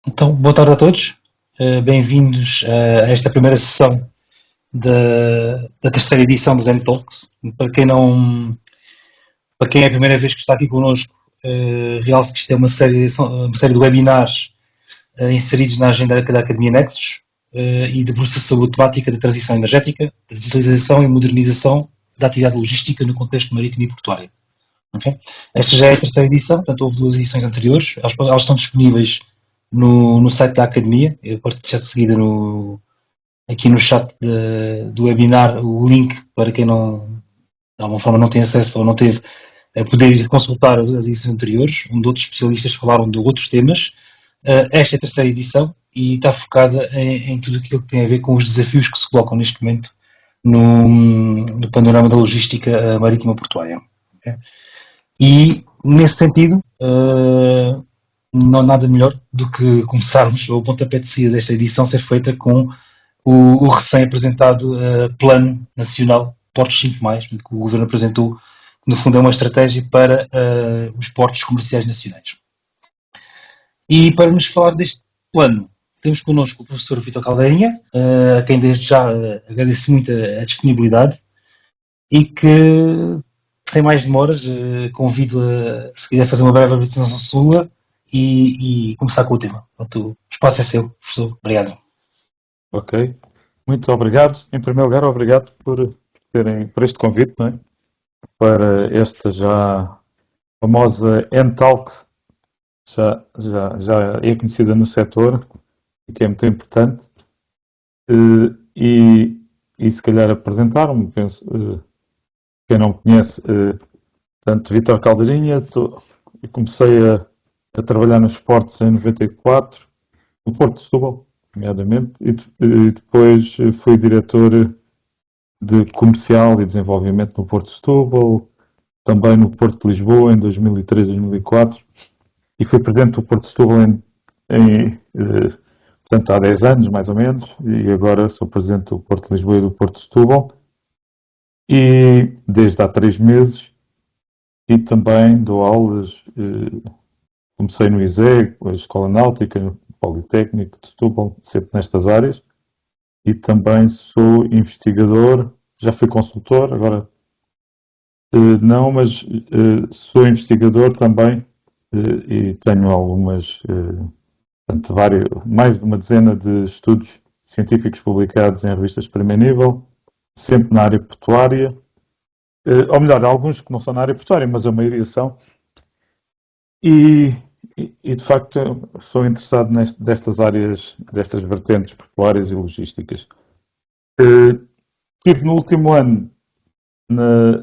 Então, boa tarde a todos. Bem-vindos a esta primeira sessão da terceira edição do Zen Talks. Para quem é a primeira vez que está aqui connosco, realço que isto é uma série de webinars inseridos na agenda da Academia Nexus e debruça sobre a temática da transição energética, da digitalização e modernização da atividade logística no contexto marítimo e portuário. Okay? Esta já é a terceira edição, portanto houve duas edições anteriores. Elas estão disponíveis no site da Academia. Eu posso deixar de seguida aqui no chat do webinar o link para quem não, de alguma forma, não tem acesso ou não teve a poder ir consultar as edições anteriores, onde outros especialistas falaram de outros temas. Esta é a terceira edição e está focada em tudo aquilo que tem a ver com os desafios que se colocam neste momento no panorama da logística marítima portuária. Okay? E, nesse sentido, não há nada melhor do que começarmos o pontapé de saída desta edição ser feita com o recém-apresentado Plano Nacional Portos 5+, que o Governo apresentou, que no fundo é uma estratégia para os portos comerciais nacionais. E para nos falar deste plano, temos connosco o professor Vítor Caldeirinha, a quem desde já agradeço muito a disponibilidade e que, sem mais demoras, convido se quiser fazer uma breve apresentação sua e começar com o tema. Portanto, o espaço é seu, professor. Obrigado. Ok, muito obrigado. Em primeiro lugar, obrigado por este convite, não é? Para esta já famosa N-Talks, já é conhecida no setor e que é muito importante. E se calhar apresentar-me, penso, quem não me conhece, portanto, Vítor Caldeirinha, eu comecei a trabalhar nos portos em 94, no Porto de Setúbal, nomeadamente, e depois fui diretor de comercial e desenvolvimento no Porto de Setúbal, também no Porto de Lisboa em 2003, 2004, e fui presidente do Porto de Setúbal portanto, há 10 anos, mais ou menos, e agora sou presidente do Porto de Lisboa e do Porto de Setúbal, e desde há 3 meses, e também dou aulas, comecei no ISEG, a Escola Náutica, no Politécnico de Setúbal, sempre nestas áreas, e também sou investigador, já fui consultor, agora não, mas sou investigador também e tenho portanto, mais de uma dezena de estudos científicos publicados em revistas de primeiro nível, sempre na área portuária, ou melhor, alguns que não são na área portuária, mas a maioria são. E de facto sou interessado destas áreas, destas vertentes portuárias e logísticas. Estive no último ano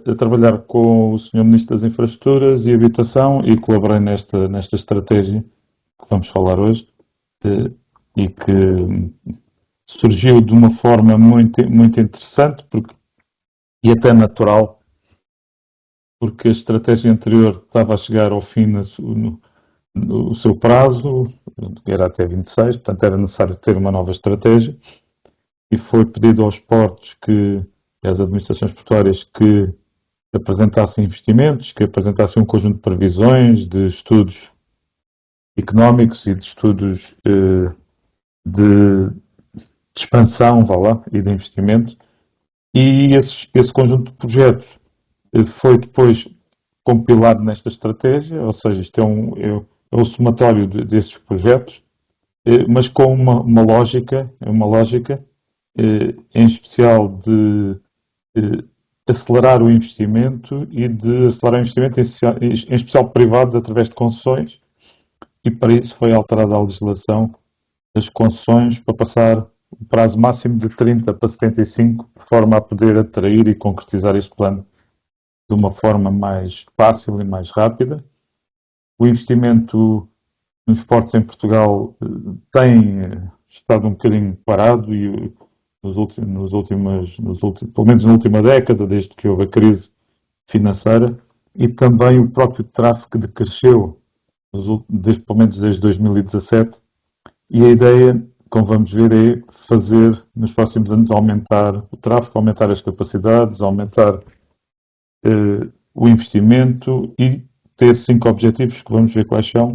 a trabalhar com o Sr. Ministro das Infraestruturas e Habitação e colaborei nesta estratégia que vamos falar hoje e que surgiu de uma forma muito, muito interessante e até natural, porque a estratégia anterior estava a chegar ao fim no seu prazo, era até 26, portanto era necessário ter uma nova estratégia e foi pedido aos portos às administrações portuárias que apresentassem investimentos, que apresentassem um conjunto de previsões, de estudos económicos e de estudos de expansão, vá lá, e de investimento. E esse conjunto de projetos foi depois compilado nesta estratégia, ou seja, isto é o somatório desses projetos, mas com uma lógica, em especial de acelerar o investimento e de acelerar o investimento em especial privado através de concessões, e para isso foi alterada a legislação das concessões para passar o prazo máximo de 30 para 75, de forma a poder atrair e concretizar este plano de uma forma mais fácil e mais rápida. O investimento nos portos em Portugal tem estado um bocadinho parado e pelo menos na última década, desde que houve a crise financeira, e também o próprio tráfego decresceu, pelo menos desde 2017, e a ideia, como vamos ver, é fazer nos próximos anos aumentar o tráfego, aumentar as capacidades, aumentar o investimento e ter 5 objetivos que vamos ver quais são.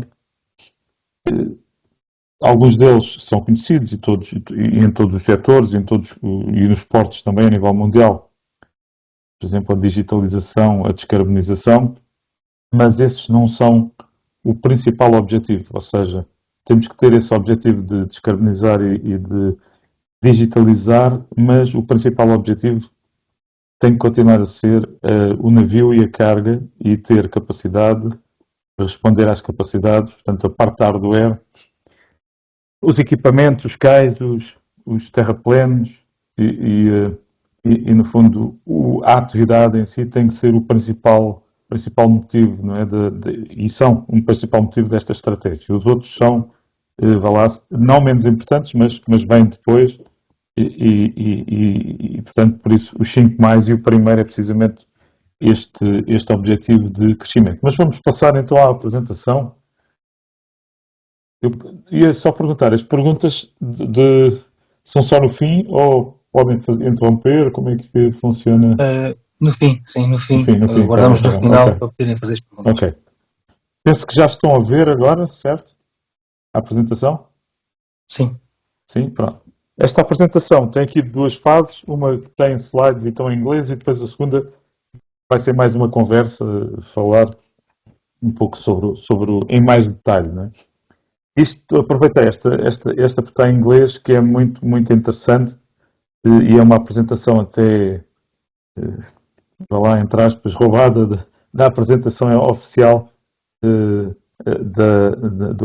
alguns deles são conhecidos e em todos os setores, e nos portos também a nível mundial. Por exemplo, a digitalização, a descarbonização, mas esses não são o principal objetivo, ou seja, temos que ter esse objetivo de descarbonizar e de digitalizar, mas o principal objetivo tem que continuar a ser o navio e a carga e ter capacidade de responder às capacidades, portanto, a parte da hardware, os equipamentos, os cais, os terraplenos e, no fundo, a atividade em si tem que ser o principal motivo, não é? E são um principal motivo desta estratégia. Os outros são, vá lá, não menos importantes, mas bem depois, portanto, por isso, os 5 mais, e o primeiro é precisamente este objetivo de crescimento. Mas vamos passar então à apresentação. Eu ia só perguntar, as perguntas são só no fim ou podem interromper? Como é que funciona? No fim, sim, no fim. No fim, Guardamos tá no bem, final ok. para poderem fazer as perguntas. Ok. Penso que já estão a ver agora, certo? A apresentação? Sim. Sim, pronto. Esta apresentação tem aqui 2 fases, uma que tem slides e estão em inglês, e depois a segunda vai ser mais uma conversa, falar um pouco em mais detalhe, não é? Aproveitei esta porque está em inglês, que é muito, muito interessante, e é uma apresentação até, vá lá, entre aspas, roubada da apresentação oficial do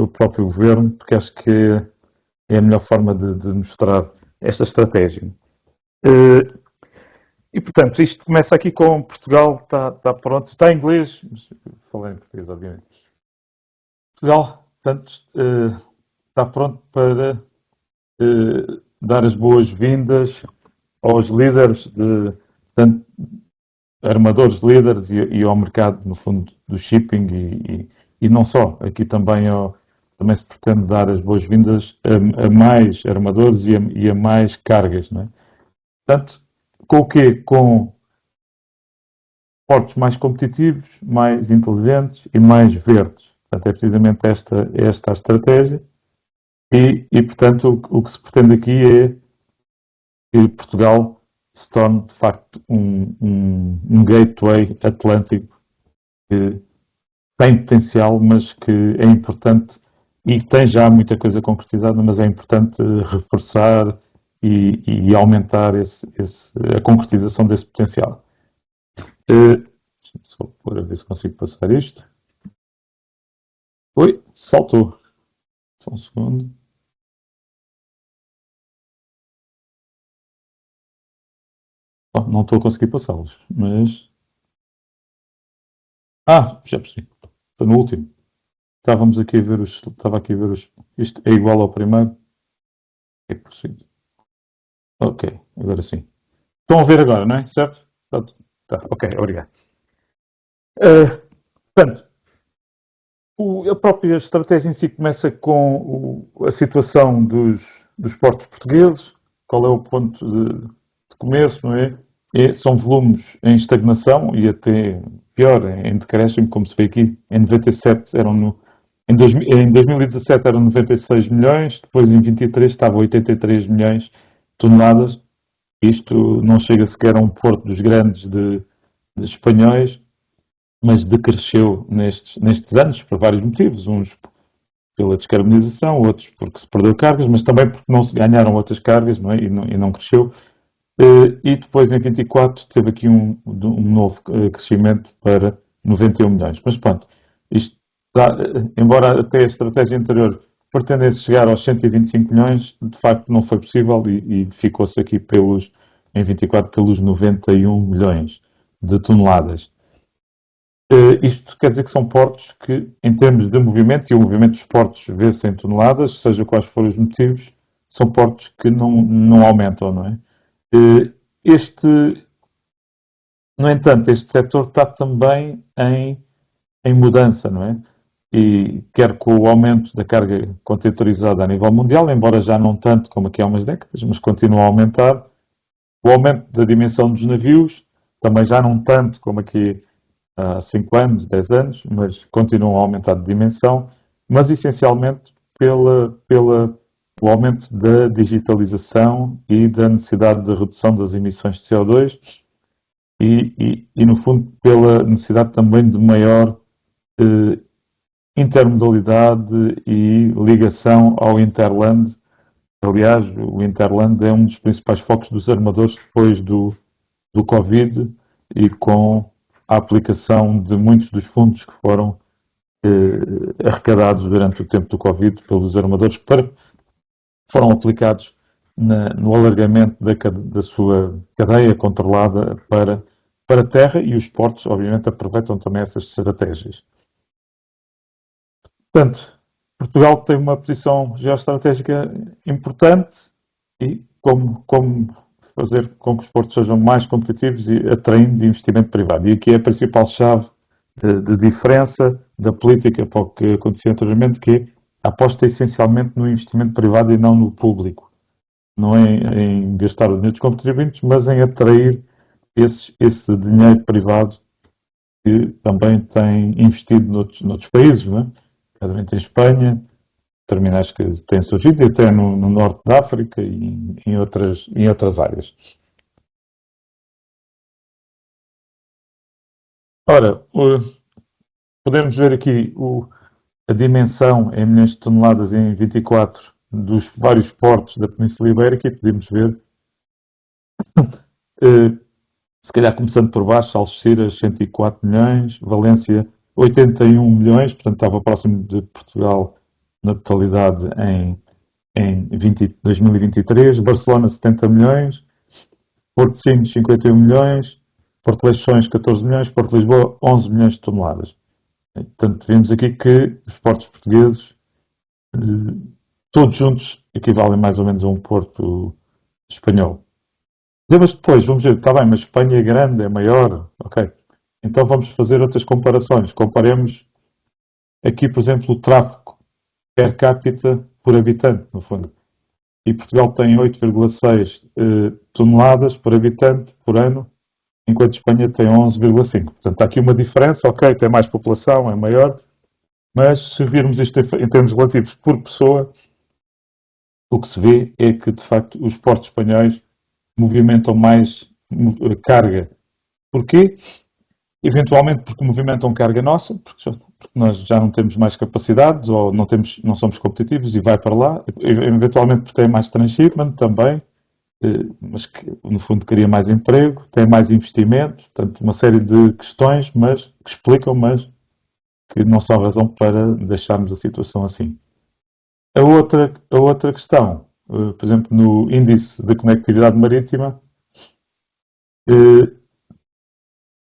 próprio governo, porque acho que é a melhor forma de mostrar esta estratégia. E, portanto, isto começa aqui com Portugal, está pronto, está em inglês, mas falei em português, obviamente. Portugal, portanto, está pronto para dar as boas-vindas aos líderes, portanto, armadores líderes e ao mercado, no fundo, do shipping e não só. Aqui também se pretende dar as boas-vindas a mais armadores e a mais cargas, não é? Portanto, com o quê? Com portos mais competitivos, mais inteligentes e mais verdes. Portanto, é precisamente esta a estratégia e portanto, o que se pretende aqui é que Portugal se torne, de facto, um gateway atlântico que tem potencial, mas que é importante e tem já muita coisa concretizada, mas é importante reforçar e aumentar a concretização desse potencial. Deixa-me só pôr a ver se consigo passar isto. Oi, saltou. Só um segundo. Oh, não estou a conseguir passá-los, mas... já percebi. Estou no último. Estava aqui a ver os... Isto é igual ao primeiro. É possível. Ok, agora sim. Estão a ver agora, não é? Certo? Tá. Ok, obrigado. Portanto, a própria estratégia em si começa com a situação dos portos portugueses, qual é o ponto de começo, não é? São volumes em estagnação e até pior, em decréscimo, como se vê aqui. Em 97 em 2017 eram 96 milhões, depois em 23 estava 83 milhões de toneladas. Isto não chega sequer a um porto dos grandes de espanhóis, mas decresceu nestes anos por vários motivos. Uns pela descarbonização, outros porque se perdeu cargas, mas também porque não se ganharam outras cargas, não é? e não cresceu. E depois em 24 teve aqui um novo crescimento para 91 milhões. Mas pronto, isto embora até a estratégia anterior pretendesse chegar aos 125 milhões, de facto não foi possível e ficou-se aqui em 24 pelos 91 milhões de toneladas. Isto quer dizer que são portos que, em termos de movimento, e o movimento dos portos vê-se em toneladas, seja quais forem os motivos, são portos que não aumentam, não é? No entanto, este setor está também em mudança, não é? E quer com o aumento da carga containerizada a nível mundial, embora já não tanto como aqui há umas décadas, mas continua a aumentar. O aumento da dimensão dos navios, também já não tanto como aqui há 5 anos, 10 anos, mas continuam a aumentar de dimensão, mas essencialmente o aumento da digitalização e da necessidade de redução das emissões de CO2 no fundo, pela necessidade também de maior intermodalidade e ligação ao Interland. Aliás, o Interland é um dos principais focos dos armadores depois do Covid e com a aplicação de muitos dos fundos que foram arrecadados durante o tempo do Covid pelos armadores foram aplicados no alargamento da sua cadeia controlada para a terra, e os portos, obviamente, aproveitam também essas estratégias. Portanto, Portugal tem uma posição geoestratégica importante e como fazer com que os portos sejam mais competitivos e atraindo investimento privado. E aqui é a principal chave de diferença da política para o que acontecia anteriormente, que é a aposta essencialmente no investimento privado e não no público. Não é em gastar o dinheiro dos contribuintes, mas em atrair esse dinheiro privado que também tem investido noutros países, não é? Nomeadamente em Espanha, terminais que têm surgido, e até no norte da África e em outras áreas. Ora, podemos ver aqui a dimensão em milhões de toneladas em 24 dos vários portos da Península Ibérica, e podemos ver, se calhar começando por baixo, Algeciras 104 milhões, Valência 81 milhões, portanto estava próximo de Portugal na totalidade em 2023, Barcelona 70 milhões, Porto de Sines 51 milhões, Porto de Leixões 14 milhões, Porto de Lisboa 11 milhões de toneladas. Portanto, vimos aqui que os portos portugueses, todos juntos, equivalem mais ou menos a um porto espanhol. Mas depois, vamos ver, está bem, mas Espanha é grande, é maior, ok. Então vamos fazer outras comparações. Comparemos aqui, por exemplo, o tráfego per capita por habitante, no fundo. E Portugal tem 8,6 toneladas por habitante por ano, enquanto Espanha tem 11,5. Portanto, há aqui uma diferença, ok, tem mais população, é maior, mas se virmos isto em termos relativos por pessoa, o que se vê é que, de facto, os portos espanhóis movimentam mais carga. Porquê? Eventualmente porque movimentam carga nossa, porque nós já não temos mais capacidades ou não somos competitivos e vai para lá. Eventualmente porque tem mais transshipment também, mas que no fundo cria mais emprego, tem mais investimento, portanto uma série de questões, mas que explicam, mas que não são razão para deixarmos a situação assim. A outra questão, por exemplo, no índice de conectividade marítima,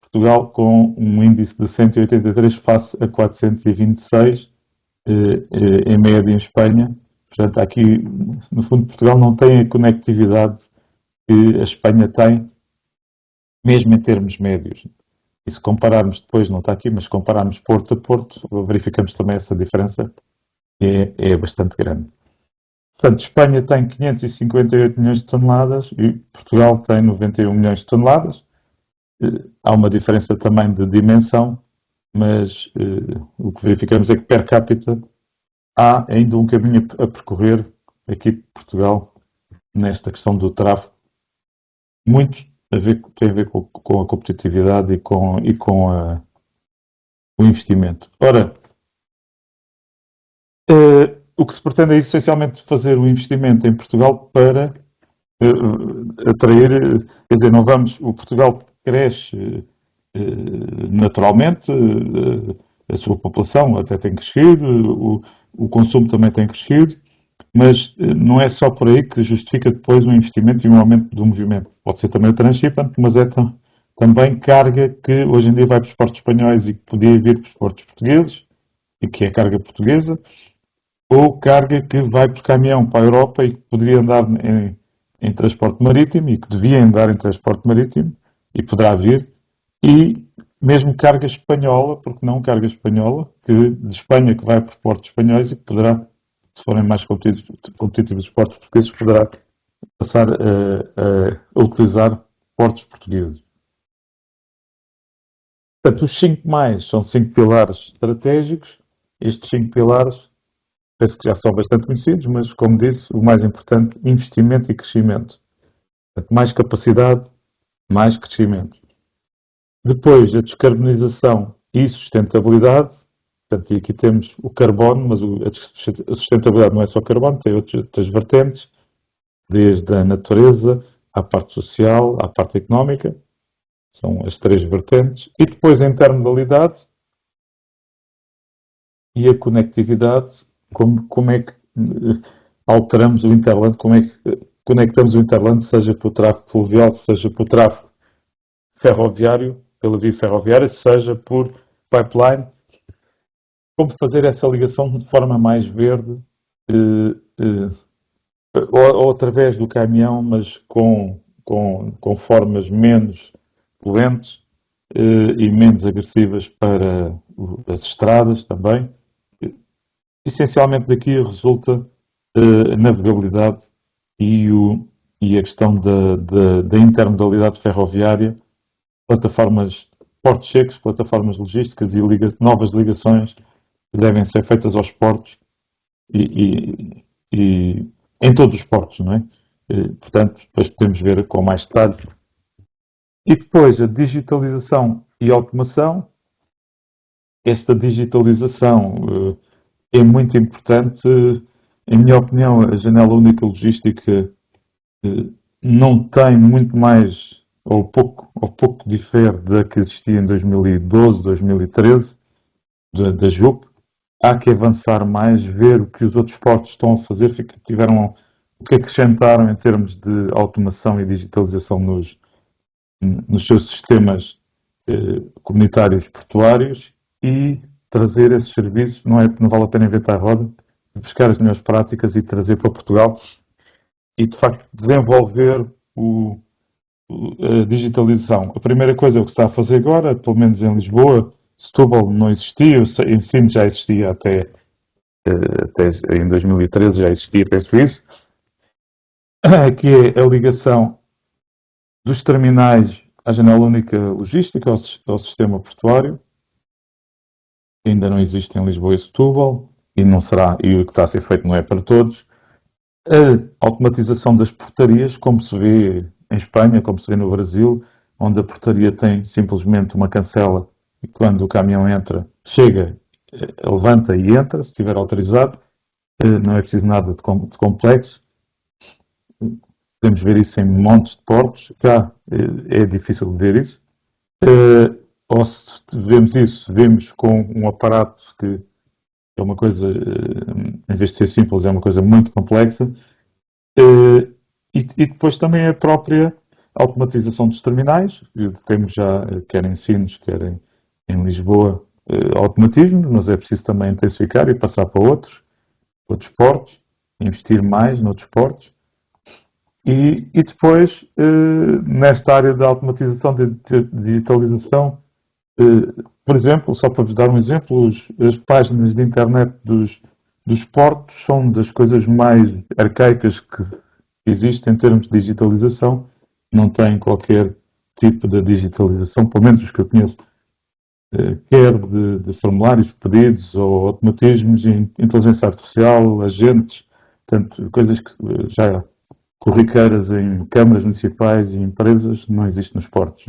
Portugal com um índice de 183 face a 426 em média em Espanha. Portanto, aqui, no fundo, Portugal não tem a conectividade que a Espanha tem, mesmo em termos médios. E se compararmos depois, não está aqui, mas se compararmos porto a porto, verificamos também essa diferença, que é bastante grande. Portanto, Espanha tem 558 milhões de toneladas e Portugal tem 91 milhões de toneladas. Há uma diferença também de dimensão, mas o que verificamos é que per capita há ainda um caminho a percorrer aqui de Portugal nesta questão do tráfego. Muito tem a ver com a competitividade e com o investimento. Ora, o que se pretende é essencialmente fazer o investimento em Portugal para atrair, quer dizer, o Portugal cresce naturalmente, a sua população até tem crescido, o consumo também tem crescido, mas não é só por aí que justifica depois um investimento e um aumento do movimento. Pode ser também o transshipment, mas é também carga que hoje em dia vai para os portos espanhóis e que podia vir para os portos portugueses, e que é carga portuguesa, ou carga que vai por caminhão para a Europa e que poderia andar em transporte marítimo e que devia andar em transporte marítimo e poderá vir, e mesmo carga espanhola, porque não carga espanhola, de Espanha que vai por portos espanhóis e que poderá, se forem mais competitivos os portos portugueses, poderá passar a utilizar portos portugueses. Portanto, os 5 mais são 5 pilares estratégicos. Estes 5 pilares penso que já são bastante conhecidos, mas, como disse, o mais importante, investimento e crescimento. Portanto, mais capacidade, mais crescimento. Depois, a descarbonização e sustentabilidade. Portanto, e aqui temos o carbono, mas a sustentabilidade não é só carbono, tem outras vertentes, desde a natureza, à parte social, à parte económica. São as três vertentes. E depois a intermodalidade e a conectividade, como é que alteramos o Interland, como é que conectamos o Interland, seja para o tráfego fluvial, seja para o tráfego ferroviário, pela via ferroviária, seja por pipeline, como fazer essa ligação de forma mais verde, eh, ou através do caminhão, mas com formas menos poluentes e menos agressivas para as estradas também. Essencialmente daqui resulta a navegabilidade e, e a questão da intermodalidade ferroviária, plataformas portos secos, plataformas logísticas e novas ligações que devem ser feitas aos portos e em todos os portos, não é? Portanto, depois podemos ver com mais detalhe. E depois a digitalização e automação. Esta digitalização é muito importante. Em minha opinião, a janela única logística não tem muito mais, ou pouco difere da que existia em 2012, 2013, da JUP. Há que avançar mais, ver o que os outros portos estão a fazer, o que acrescentaram em termos de automação e digitalização nos seus sistemas comunitários portuários e trazer esses serviços. Não vale a pena inventar a roda, buscar as melhores práticas e trazer para Portugal e, de facto, desenvolver a digitalização. A primeira coisa é o que se está a fazer agora, pelo menos em Lisboa. Setúbal não existia, o ensino já existia até em 2013, já existia, penso isso, que é a ligação dos terminais à janela única logística, ao sistema portuário. Ainda não existe em Lisboa e Setúbal, e não será, e o que está a ser feito não é para todos. A automatização das portarias, como se vê em Espanha, como se vê no Brasil, onde a portaria tem simplesmente uma cancela e quando o caminhão entra, chega, levanta e entra, se estiver autorizado. Não é preciso nada de complexo. Podemos ver isso em montes de portos. Cá é difícil de ver isso. Ou se vemos isso, vemos com um aparato que é uma coisa, em vez de ser simples, é uma coisa muito complexa. E depois também a própria automatização dos terminais. Temos já, quer em Sines, quer em Lisboa, automatismo, mas é preciso também intensificar e passar para outros portos, investir mais noutros portos. E depois, nesta área da automatização, de digitalização, por exemplo, só para vos dar um exemplo, as páginas de internet dos portos são das coisas mais arcaicas que existem em termos de digitalização. Não têm qualquer tipo de digitalização, pelo menos os que eu conheço, quer de formulários, pedidos ou automatismos, inteligência artificial, agentes, portanto, coisas que já corriqueiras em câmaras municipais e empresas, não existe nos portos.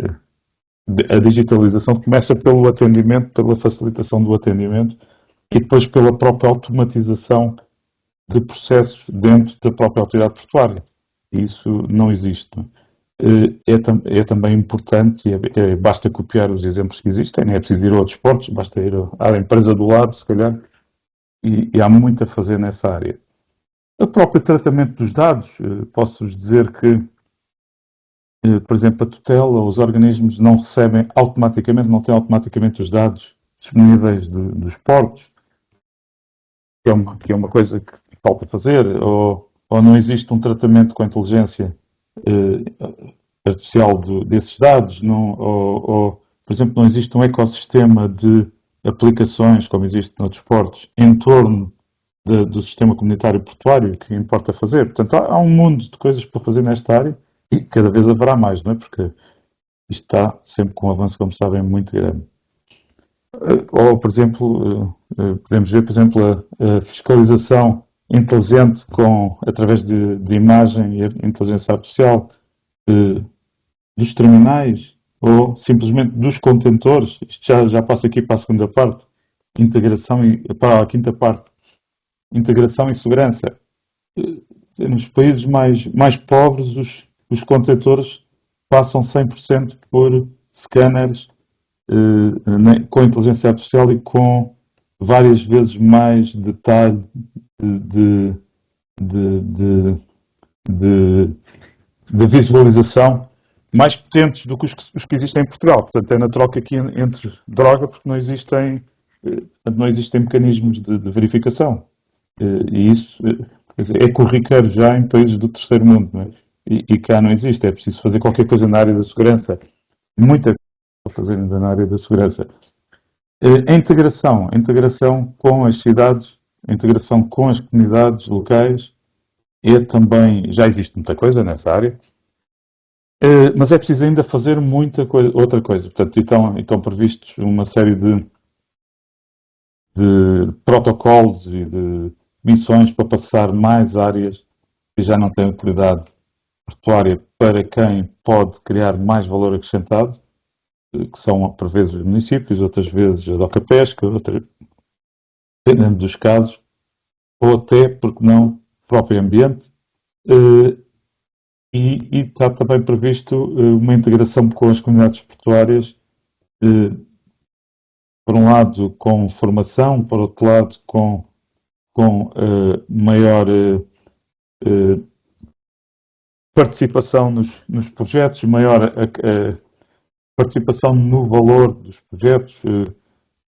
A digitalização começa pelo atendimento, pela facilitação do atendimento e depois pela própria automatização de processos dentro da própria autoridade portuária. E isso não existe. É também importante, basta copiar os exemplos que existem, não é preciso ir a outros portos, basta ir à empresa do lado, se calhar, e há muito a fazer nessa área. O próprio tratamento dos dados, posso-vos dizer que, por exemplo, a tutela, os organismos não recebem automaticamente, não têm automaticamente os dados disponíveis dos portos, que é uma coisa que falta fazer, ou não existe um tratamento com a inteligência artificial desses dados, ou, por exemplo, não existe um ecossistema de aplicações, como existe noutros portos, em torno do sistema comunitário portuário que importa fazer. Portanto, há um mundo de coisas para fazer nesta área e cada vez haverá mais, não é? Porque isto está sempre com um avanço, como sabem, muito grande. Ou, por exemplo, Podemos ver, por exemplo, a fiscalização inteligente através de imagem e inteligência artificial dos terminais ou simplesmente dos contentores. Isto já passa aqui para a segunda parte, integração para a quinta parte, integração e segurança. Nos países mais pobres, os contentores passam 100% por scanners com inteligência artificial e com várias vezes mais detalhe de, de, de, de, de visualização mais potentes do que os que existem em Portugal. Portanto, é na troca aqui entre droga, porque não existem mecanismos de verificação. E isso quer dizer, é corriqueiro já em países do terceiro mundo, não é? E cá não existe. É preciso fazer qualquer coisa na área da segurança. Muita coisa para fazer ainda na área da segurança. A integração com as cidades, a integração com as comunidades locais, também, já existe muita coisa nessa área, mas é preciso ainda fazer outra coisa. Portanto, estão previstos uma série de protocolos e de missões para passar mais áreas que já não têm utilidade portuária para quem pode criar mais valor acrescentado, que são por vezes os municípios, outras vezes a DOCA Pesca, dependendo dos casos, ou até, porque não, o próprio ambiente. E está também previsto uma integração com as comunidades portuárias, por um lado com formação, por outro lado com maior participação nos projetos, maior participação no valor dos projetos,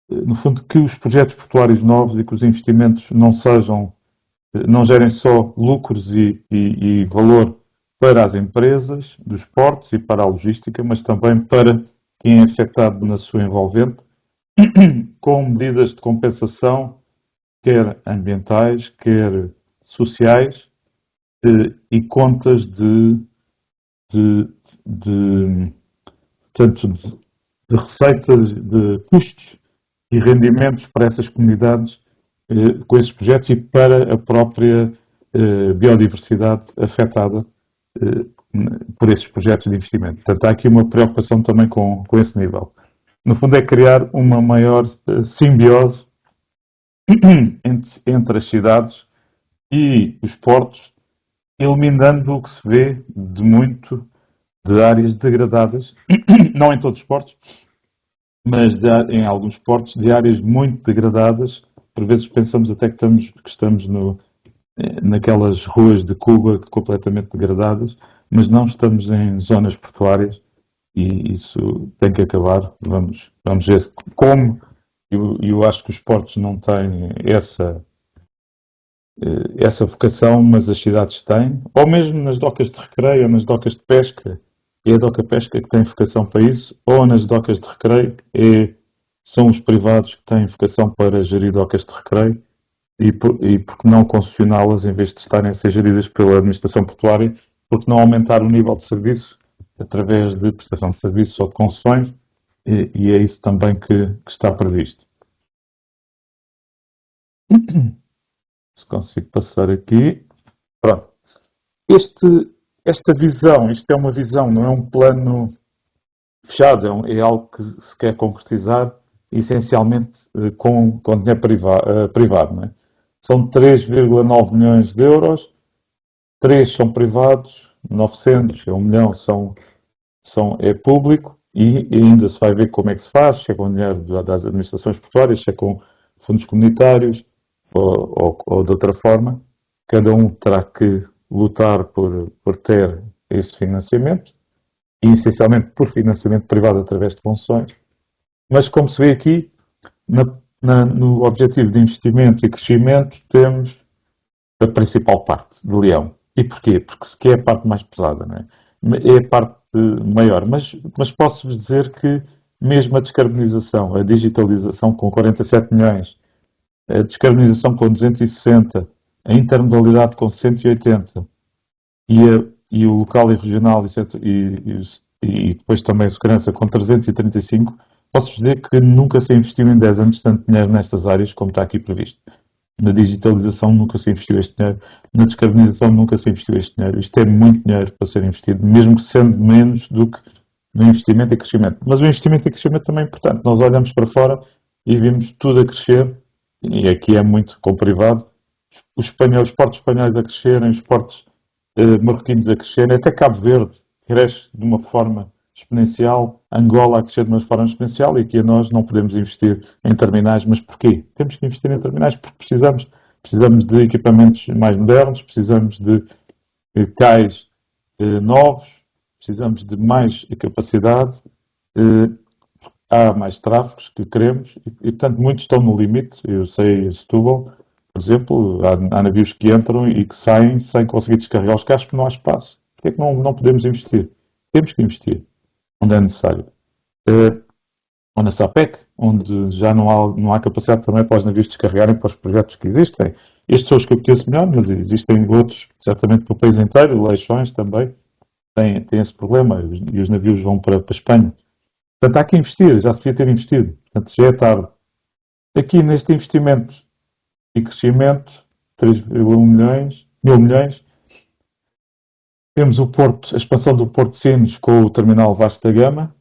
no fundo que os projetos portuários novos e que os investimentos não gerem só lucros e valor para as empresas dos portos e para a logística, mas também para quem é afetado na sua envolvente, com medidas de compensação, quer ambientais, quer sociais, e contas portanto, de receitas, de custos e rendimentos para essas comunidades com esses projetos e para a própria biodiversidade afetada por esses projetos de investimento. Portanto, há aqui uma preocupação também com esse nível. No fundo, é criar uma maior simbiose entre as cidades e os portos, eliminando o que se vê de áreas degradadas, não em todos os portos, mas em alguns portos, de áreas muito degradadas. Por vezes pensamos até que estamos naquelas ruas de Cuba completamente degradadas, mas não estamos em zonas portuárias e isso tem que acabar. Vamos ver como. Eu acho que os portos não têm essa vocação, mas as cidades têm, ou mesmo nas docas de recreio ou nas docas de pesca, é a doca pesca que tem vocação para isso, ou nas docas de recreio são os privados que têm vocação para gerir docas de recreio e porque não concessioná-las em vez de estarem a ser geridas pela administração portuária, porque não aumentar o nível de serviço através de prestação de serviços ou de concessões, e é isso também que está previsto. Se consigo passar aqui. Pronto. Esta visão, isto é uma visão, não é um plano fechado, é algo que se quer concretizar essencialmente com dinheiro privado. Não é? São 3,9 milhões de euros, 3 são privados, 900, 1 milhão é público e ainda se vai ver como é que se faz, se é com dinheiro das administrações portuárias, se é com fundos comunitários ou de outra forma. Cada um terá que lutar por ter esse financiamento e essencialmente por financiamento privado através de concessões. Mas como se vê aqui, no objetivo de investimento e crescimento, temos a principal parte do leão. E porquê? Porque é a parte mais pesada, não é? É a parte maior. Mas posso-vos dizer que mesmo a descarbonização, a digitalização com 47 milhões, a descarbonização com 260, a intermodalidade com 180 e o local e regional e depois também a segurança com 335, posso dizer que nunca se investiu em 10 anos tanto dinheiro nestas áreas como está aqui previsto. Na digitalização nunca se investiu este dinheiro, na descarbonização nunca se investiu este dinheiro. Isto é muito dinheiro para ser investido, mesmo que sendo menos do que no investimento e crescimento. Mas o investimento e crescimento também é importante. Nós olhamos para fora e vimos tudo a crescer, e aqui é muito com o privado, os portos espanhóis a crescerem, os portos marroquinos a crescerem, até Cabo Verde cresce de uma forma exponencial, Angola a crescer de uma forma exponencial, e aqui a nós não podemos investir em terminais. Mas porquê? Temos que investir em terminais porque precisamos de equipamentos mais modernos, precisamos de cais novos, precisamos de mais capacidade, eh, há mais tráfegos que queremos portanto, muitos estão no limite. Eu sei, Setúbal, por exemplo, há navios que entram e que saem sem conseguir descarregar os carros porque não há espaço. Porquê é que não podemos investir? Temos que investir onde é necessário. Ou na SAPEC, onde já não há capacidade também para os navios descarregarem para os projetos que existem. Estes são os que eu conheço melhor, mas existem outros, certamente para o país inteiro. Leixões também tem esse problema e os navios vão para a Espanha. Portanto, há que investir, já se devia ter investido. Portanto, já é tarde. Aqui neste investimento e crescimento, 3,1 milhões, mil milhões, temos a expansão do Porto de Sines com o terminal Vasco da Gama.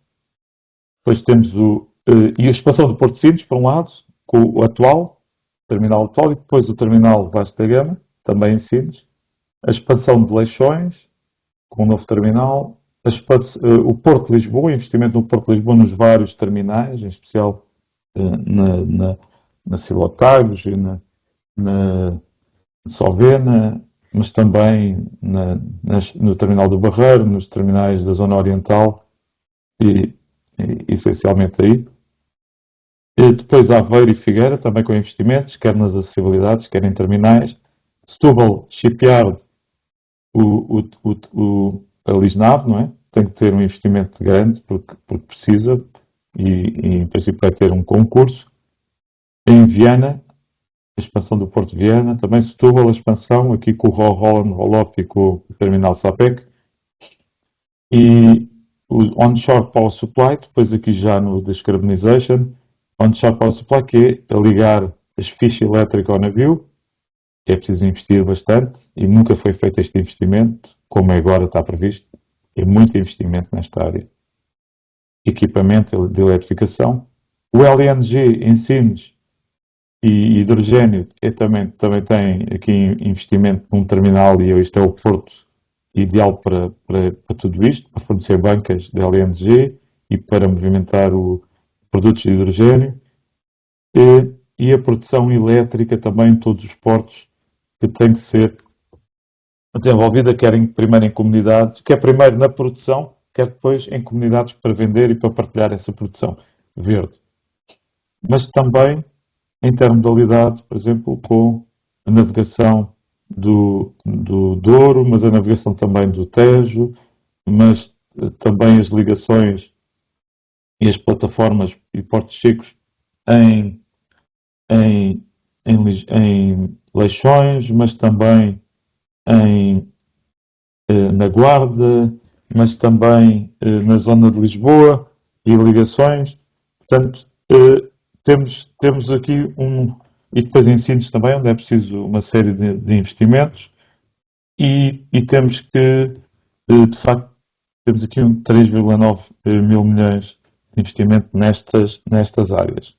Depois temos e a expansão do Porto de Sines, por um lado, com o terminal atual, e depois o terminal Vasco da Gama, também em Sines. A expansão de Leixões, com o novo terminal. O Porto de Lisboa, investimento no Porto de Lisboa nos vários terminais, em especial na Silotagos e na Solvena, mas também no terminal do Barreiro, nos terminais da Zona Oriental e essencialmente aí. E depois Aveiro e Figueira, também com investimentos, quer nas acessibilidades, quer em terminais. Setúbal, Shipyard, a Lisnave, não é? Tem que ter um investimento grande porque precisa e em princípio vai ter um concurso. Em Viana, a expansão do Porto de Viana, também Setúbal, a expansão aqui com o Holland Roloff e com o terminal SAPEC. E o Onshore Power Supply, depois aqui já no Descarbonization, Onshore Power Supply, que é a ligar as fichas elétricas ao navio, que é preciso investir bastante e nunca foi feito este investimento, como agora está previsto. É muito investimento nesta área. Equipamento de eletrificação. O LNG em Sines e hidrogênio também tem aqui investimento num terminal, e este é o porto ideal para tudo isto, para fornecer bancas de LNG e para movimentar produtos de hidrogênio. E a produção elétrica também em todos os portos, que tem que ser desenvolvida, primeiro em comunidades, quer primeiro na produção, quer depois em comunidades para vender e para partilhar essa produção verde. Mas também em intermodalidade, por exemplo, com a navegação do Douro, mas a navegação também do Tejo, mas também as ligações e as plataformas e portos secos em Leixões, mas também na Guarda, mas também na zona de Lisboa e ligações. Portanto, temos aqui e depois em Sines também, onde é preciso uma série de investimentos, e temos que, de facto, temos aqui 3,9 mil milhões de investimento nestas áreas.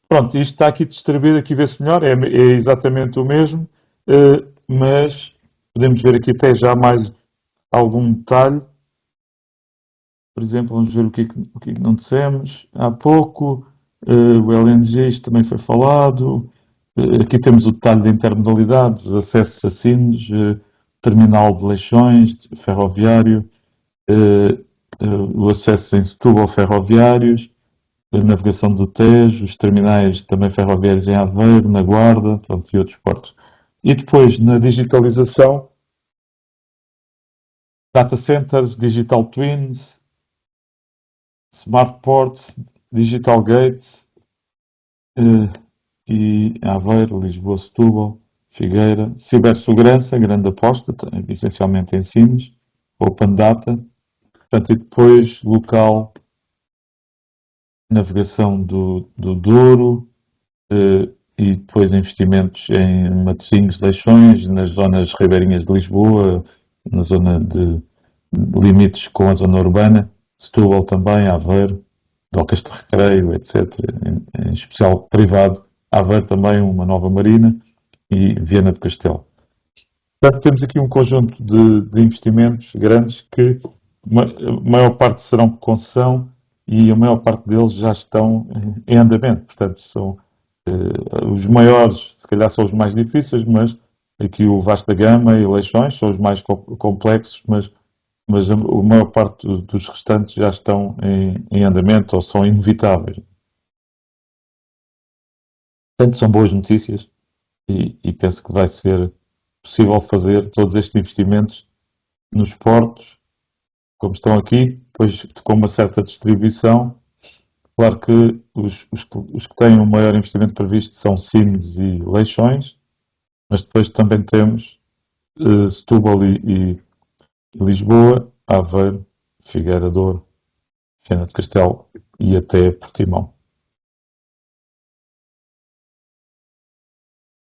Pronto, isto está aqui distribuído, aqui vê-se melhor, é exatamente o mesmo, mas podemos ver aqui até já mais algum detalhe. Por exemplo, vamos ver o que é que não dissemos há pouco. O LNG, isto também foi falado. Aqui temos o detalhe da intermodalidade, os acessos a Sines, terminal de Leixões, ferroviário, o acesso em Setúbal, ferroviários, a navegação do Tejo, os terminais também ferroviários em Aveiro, na Guarda, pronto, e outros portos. E depois, na digitalização, data centers, digital twins, smart ports, digital gates, e Aveiro, Lisboa, Setúbal, Figueira, cibersegurança, grande aposta, essencialmente em Sines, open data, Portanto, e depois local, navegação do Douro, e depois investimentos em Matosinhos, Leixões, nas zonas ribeirinhas de Lisboa, na zona de limites com a zona urbana, Setúbal também, Aveiro, docas de recreio, etc. Em especial privado, Aveiro também, uma nova marina e Viana do Castelo. Portanto, temos aqui um conjunto de investimentos grandes que a maior parte serão concessão e a maior parte deles já estão em andamento. Portanto, são os maiores, se calhar são os mais difíceis, mas aqui o Vasta Gama e Leixões são os mais complexos, mas a maior parte dos restantes já estão em andamento ou são inevitáveis. Portanto, são boas notícias e penso que vai ser possível fazer todos estes investimentos nos portos, como estão aqui, depois com uma certa distribuição. Claro que os que têm o maior investimento previsto são Sines e Leixões, mas depois também temos Setúbal e Lisboa, Aveiro, Figueira de Ouro, Viana de Castelo e até Portimão.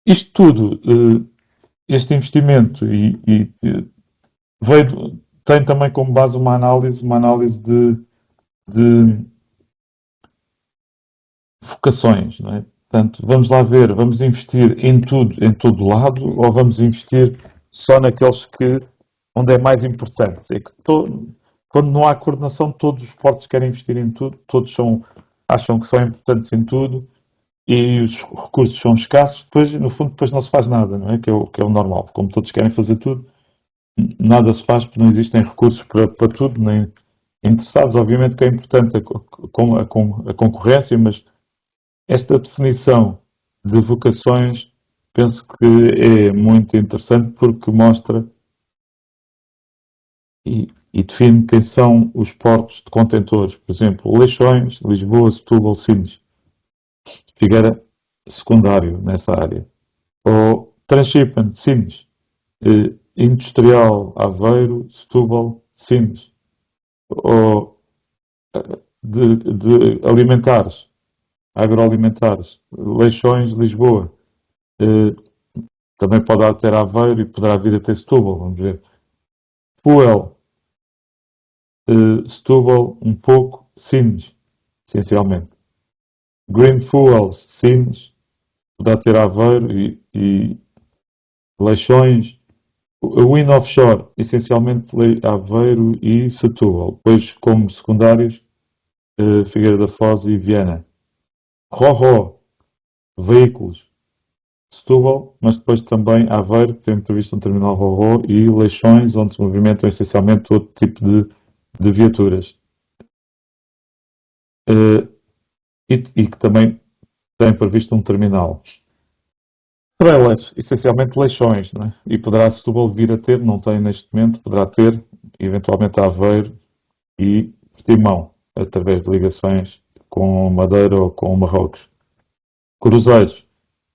Isto tudo, este investimento veio, tem também como base uma análise de vocações, não é? Portanto, vamos lá ver, vamos investir em tudo, em todo lado, ou vamos investir só naqueles onde é mais importante? É que quando não há coordenação, todos os portos querem investir em tudo, acham que são importantes em tudo e os recursos são escassos, depois, no fundo, depois não se faz nada, não é? Que é o normal. Como todos querem fazer tudo, nada se faz porque não existem recursos para tudo, nem interessados. Obviamente que é importante a concorrência, mas esta definição de vocações penso que é muito interessante porque mostra e define quem são os portos de contentores. Por exemplo, Leixões, Lisboa, Setúbal, Sines. Figueira, secundário nessa área. Ou Transshipment, Sines. Industrial, Aveiro, Setúbal, Sines. Ou de alimentares, agroalimentares, Leixões, Lisboa. Eh, Também pode ter Aveiro e poderá vir a ter Setúbal, vamos ver. Fuel, Setúbal, um pouco, Sines, essencialmente. Green Fuels, Sines, poderá ter Aveiro e Leixões. O Wind Offshore, essencialmente Aveiro e Setúbal. Depois, como secundários, Figueira da Foz e Viana. Roró, veículos, Setúbal, mas depois também Aveiro, que tem previsto um terminal Roró, e Leixões, onde se movimentam essencialmente outro tipo de viaturas. Eh, e que também tem previsto um terminal. Trailers, essencialmente Leixões, não é? E poderá Setúbal vir a ter, não tem neste momento, poderá ter, eventualmente Aveiro e Portimão, através de ligações com Madeira ou com Marrocos. Cruzeiros,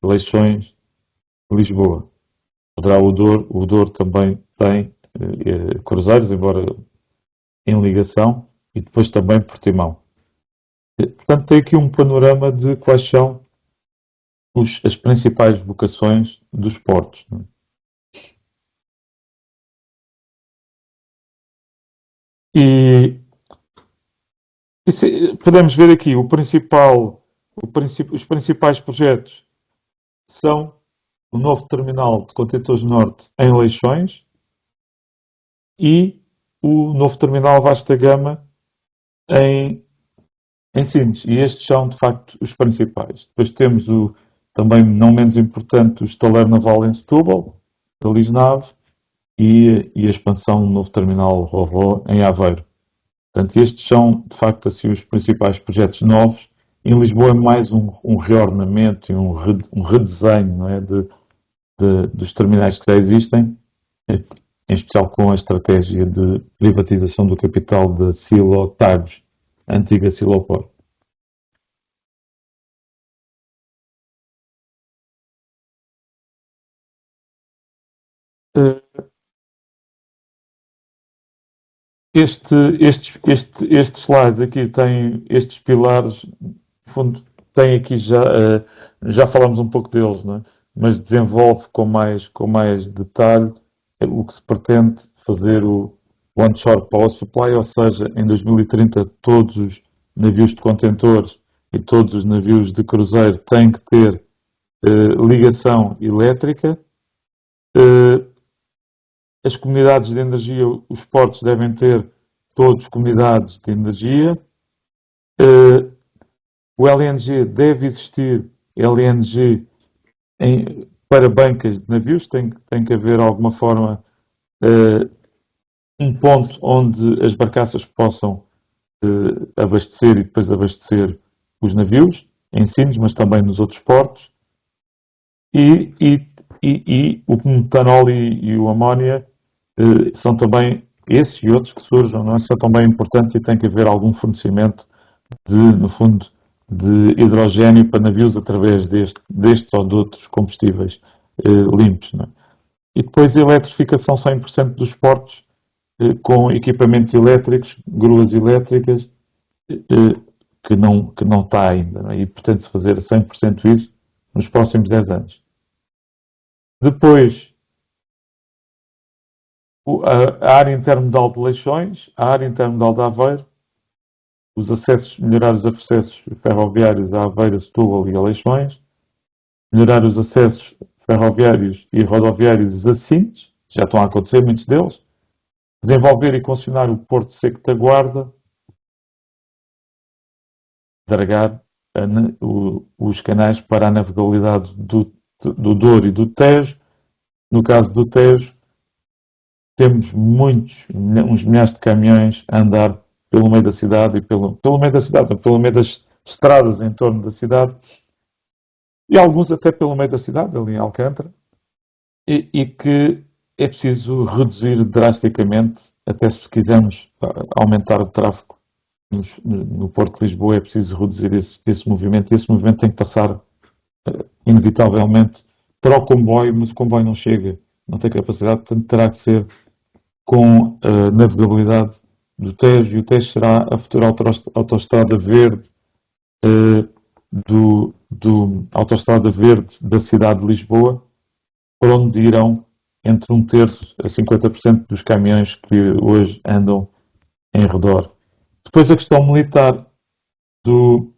Leixões, Lisboa. Poderá o Douro também tem cruzeiros, embora em ligação, e depois também Portimão. Portanto, tem aqui um panorama de quais são as principais vocações dos portos. Não é? E, podemos ver aqui os principais projetos são o novo terminal de contentores norte em Leixões e o novo terminal Vasta Gama em, em Sines. E estes são, de facto, os principais. Depois temos também, não menos importante, o estaleiro naval em Setúbal, da Lisnave, e a expansão do novo terminal RoRo em Aveiro. Portanto, estes são, de facto, assim, os principais projetos novos. Em Lisboa é mais um reornamento e um redesenho, não é, dos terminais que já existem, em especial com a estratégia de privatização do capital da Silo Tagus, a antiga Silopor. Estes slides aqui têm estes pilares, no fundo, tem aqui já falámos um pouco deles, não é? Mas desenvolve com mais detalhe o que se pretende fazer o Onshore Power Supply, ou seja, em 2030 todos os navios de contentores e todos os navios de cruzeiro têm que ter ligação elétrica. Eh, as comunidades de energia, os portos devem ter todos comunidades de energia. O LNG deve existir LNG para bancas de navios, tem que haver alguma forma um ponto onde as barcaças possam abastecer e depois abastecer os navios em Sines, mas também nos outros portos. E o metanol e o amónia são também, esses e outros que surjam, não é? São também importantes e tem que haver algum fornecimento no fundo, de hidrogênio para navios através destes ou de outros combustíveis limpos. Não é? E depois a eletrificação 100% dos portos com equipamentos elétricos, gruas elétricas, que não está ainda. Não é? E pretende-se fazer 100% isso nos próximos 10 anos. Depois, a área intermodal de Leixões, a área intermodal de Aveiro, melhorar os acessos ferroviários a Aveiro, Setúbal e a Leixões, melhorar os acessos ferroviários e rodoviários a Sines, já estão a acontecer muitos deles, desenvolver e concessionar o Porto Seco da Guarda, alargar os canais para a navegabilidade do Douro e do Tejo. No caso do Tejo, temos uns milhares de caminhões a andar pelo meio da cidade e pelo meio da cidade, pelo meio das estradas em torno da cidade e alguns até pelo meio da cidade, ali em Alcântara, e que é preciso reduzir drasticamente, até se quisermos aumentar o tráfego no Porto de Lisboa, é preciso reduzir esse movimento, e esse movimento tem que passar inevitavelmente para o comboio, mas o comboio não chega, não tem capacidade, portanto terá que ser com a navegabilidade do Tejo, e o Tejo será a futura autoestrada verde autoestrada verde da cidade de Lisboa, para onde irão entre 1/3 a 50% dos caminhões que hoje andam em redor. Depois a questão militar do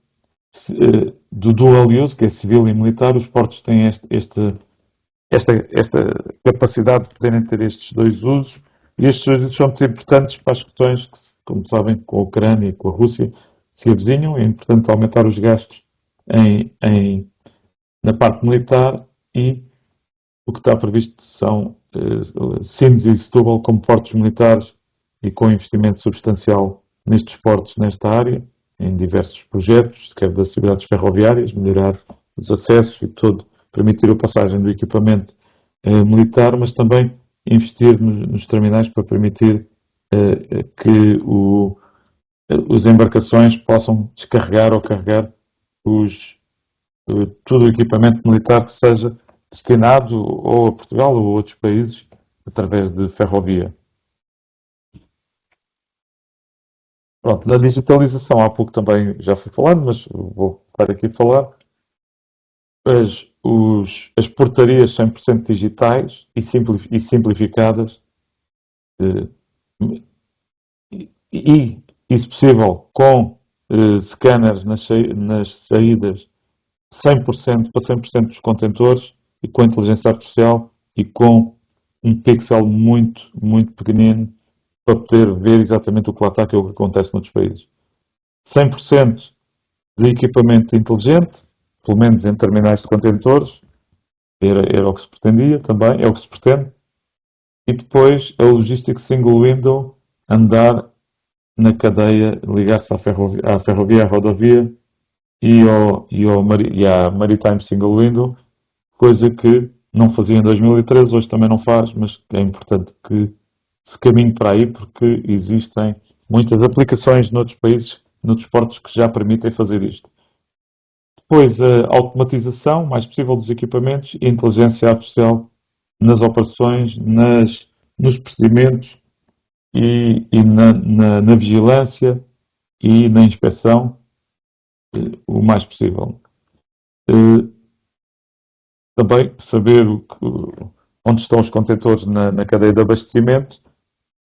dual use, que é civil e militar, os portos têm esta capacidade de poderem ter estes dois usos, e estes dois usos são muito importantes para as questões que, como sabem, com a Ucrânia e com a Rússia se avizinham. É importante aumentar os gastos na parte militar, e o que está previsto são Sines e Setúbal como portos militares e com investimento substancial nestes portos, nesta área, em diversos projetos, quer das cidades ferroviárias, melhorar os acessos e todo, permitir a passagem do equipamento militar, mas também investir nos terminais para permitir que as embarcações possam descarregar ou carregar todo o equipamento militar que seja destinado ou a Portugal ou a outros países através de ferrovia. Pronto, na digitalização há pouco também já fui falando, mas vou estar aqui a falar. As portarias 100% digitais e simplificadas, e se possível, com scanners nas saídas 100% para 100% dos contentores, e com inteligência artificial e com um pixel muito, muito pequenino para poder ver exatamente o que lá está, que é o que acontece noutros países. 100% de equipamento inteligente, pelo menos em terminais de contentores, era o que se pretendia também, é o que se pretende. E depois a logística single window, andar na cadeia, ligar-se à ferrovia, à rodovia e à Maritime Single Window, coisa que não fazia em 2013, hoje também não faz, mas é importante que se caminhe para aí, porque existem muitas aplicações noutros países, noutros portos, que já permitem fazer isto. Depois, a automatização mais possível dos equipamentos e a inteligência artificial nas operações, nos procedimentos, na vigilância e na inspeção o mais possível. Também saber onde estão os contentores na cadeia de abastecimento,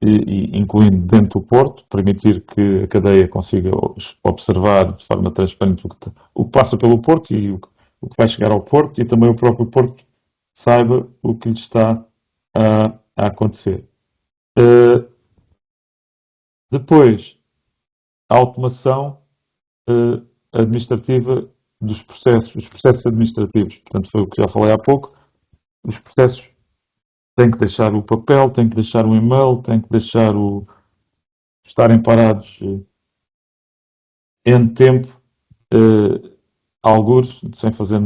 incluindo dentro do porto, permitir que a cadeia consiga observar de forma transparente o que passa pelo porto e o que vai chegar ao porto, e também o próprio porto saiba o que lhe está a acontecer. Depois, a automação administrativa dos processos, os processos administrativos. Portanto, foi o que já falei há pouco. Os processos têm que deixar o papel, têm que deixar o e-mail, têm que deixar estarem parados em tempo, algures, sem fazer,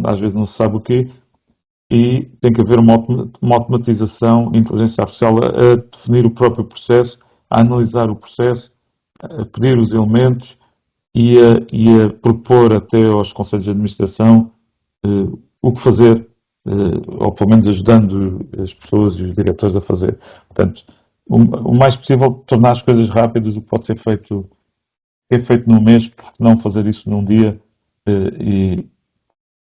às vezes não se sabe o quê, e tem que haver uma automatização, inteligência artificial a definir o próprio processo, a analisar o processo, a pedir os elementos e a propor até aos conselhos de administração o que fazer, ou pelo menos ajudando as pessoas e os diretores a fazer. Portanto, o mais possível tornar as coisas rápidas, o que pode ser feito num mês, porque não fazer isso num dia,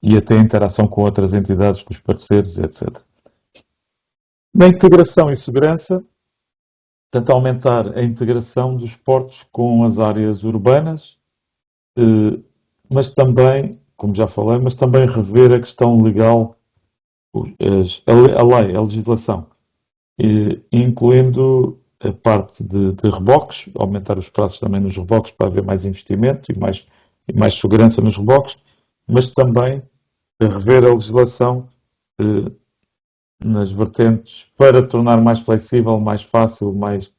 e até a interação com outras entidades, com os parceiros, etc. Na integração e segurança, tenta aumentar a integração dos portos com as áreas urbanas, mas também, como já falei, mas também rever a questão legal, a lei, a legislação, incluindo a parte de reboques, aumentar os prazos também nos reboques para haver mais investimento e mais segurança nos reboques, mas também rever a legislação nas vertentes para tornar mais flexível, mais fácil, mais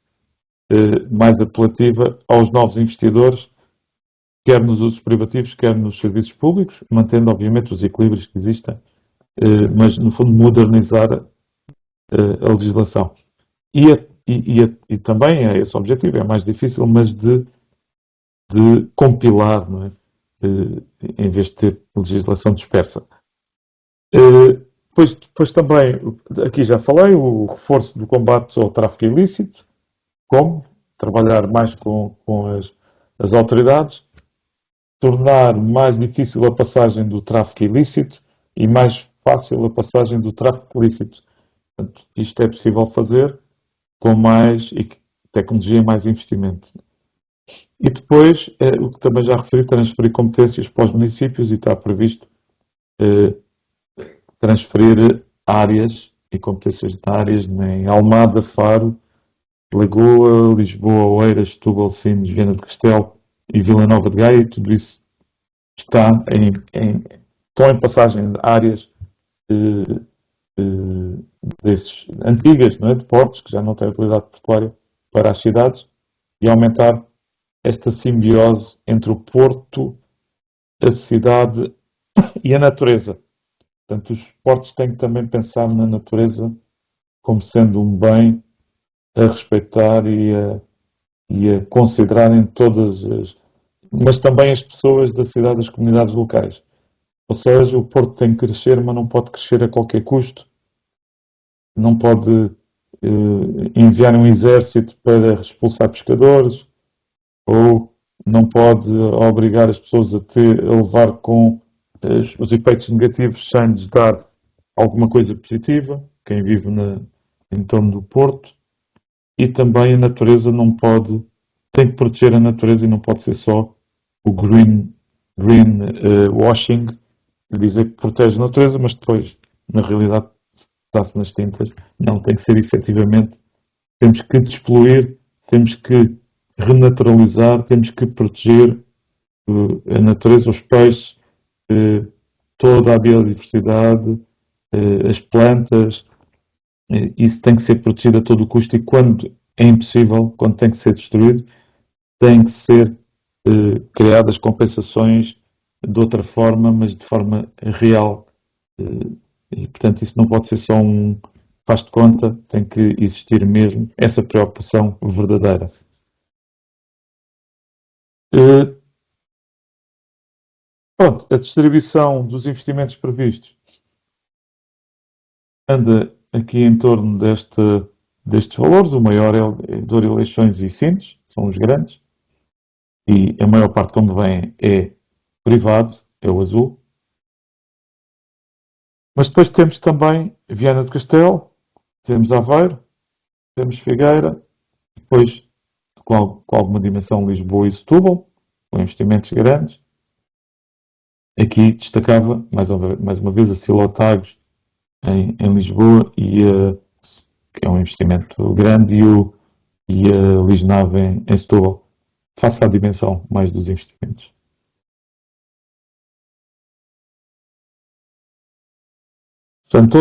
apelativa aos novos investidores, quer nos usos privativos, quer nos serviços públicos, mantendo obviamente os equilíbrios que existem, mas no fundo modernizar a legislação. E também é esse o objetivo, é mais difícil, mas de compilar, não é? Em vez de ter legislação dispersa. Depois também, aqui já falei, o reforço do combate ao tráfico ilícito, como trabalhar mais com as autoridades, tornar mais difícil a passagem do tráfico ilícito e mais fácil a passagem do tráfico lícito. Portanto, isto é possível fazer com mais tecnologia e mais investimento. E depois, o que também já referi, transferir competências para os municípios, e está previsto transferir áreas e competências de áreas em Almada, Faro, Lagoa, Lisboa, Oeiras, Setúbal, Sines, Viana do Castelo e Vila Nova de Gaia, e tudo isso estão em passagem de áreas desses antigas, não é, de portos, que já não têm utilidade portuária, para as cidades, e aumentar esta simbiose entre o porto, a cidade e a natureza. Portanto, os portos têm que também pensar na natureza como sendo um bem a respeitar e a considerar em todas as... Mas também as pessoas da cidade, as comunidades locais. Ou seja, o porto tem que crescer, mas não pode crescer a qualquer custo. Não pode enviar um exército para expulsar pescadores, ou não pode obrigar as pessoas a levar com os efeitos negativos sem lhes dar alguma coisa positiva, quem vive em torno do porto. E também a natureza tem que proteger a natureza, e não pode ser só o green washing, dizer que protege a natureza, mas depois, na realidade, está-se nas tintas. Não, tem que ser efetivamente, temos que despoluir, temos que renaturalizar, temos que proteger a natureza, os peixes, toda a biodiversidade, as plantas. Isso tem que ser protegido a todo o custo, e quando é impossível, quando tem que ser destruído, tem que ser criadas compensações de outra forma, mas de forma real. E, portanto, isso não pode ser só faz de conta, tem que existir mesmo essa preocupação verdadeira. Pronto, a distribuição dos investimentos previstos anda aqui em torno desta destes valores. O maior é Douro e Leixões e Sintes, são os grandes, e a maior parte, como vem, é privado, é o azul. Mas depois temos também Viana do Castelo, temos Aveiro, temos Figueira, depois com alguma dimensão Lisboa e Setúbal, com investimentos grandes. Aqui destacava mais uma vez a Silotagos em Lisboa, que é um investimento grande, e a Lisnave em Setúbal, face à dimensão mais dos investimentos. Portanto,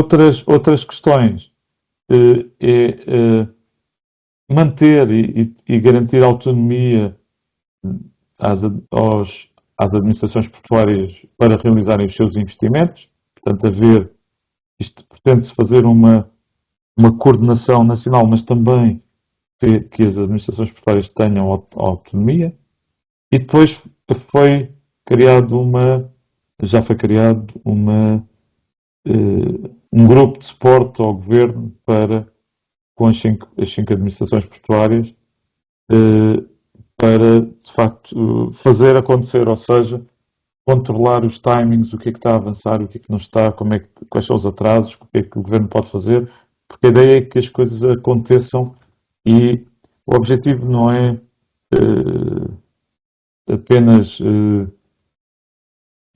outras questões é manter e garantir autonomia às administrações portuárias para realizarem os seus investimentos. Portanto, isto pretende-se fazer uma coordenação nacional, mas também que as administrações portuárias tenham autonomia. E depois já foi criado um grupo de suporte ao governo com as cinco administrações portuárias, para, de facto, fazer acontecer, ou seja, controlar os timings, o que é que está a avançar, o que é que não está, quais são os atrasos, o que é que o governo pode fazer, porque a ideia é que as coisas aconteçam e o objetivo não é apenas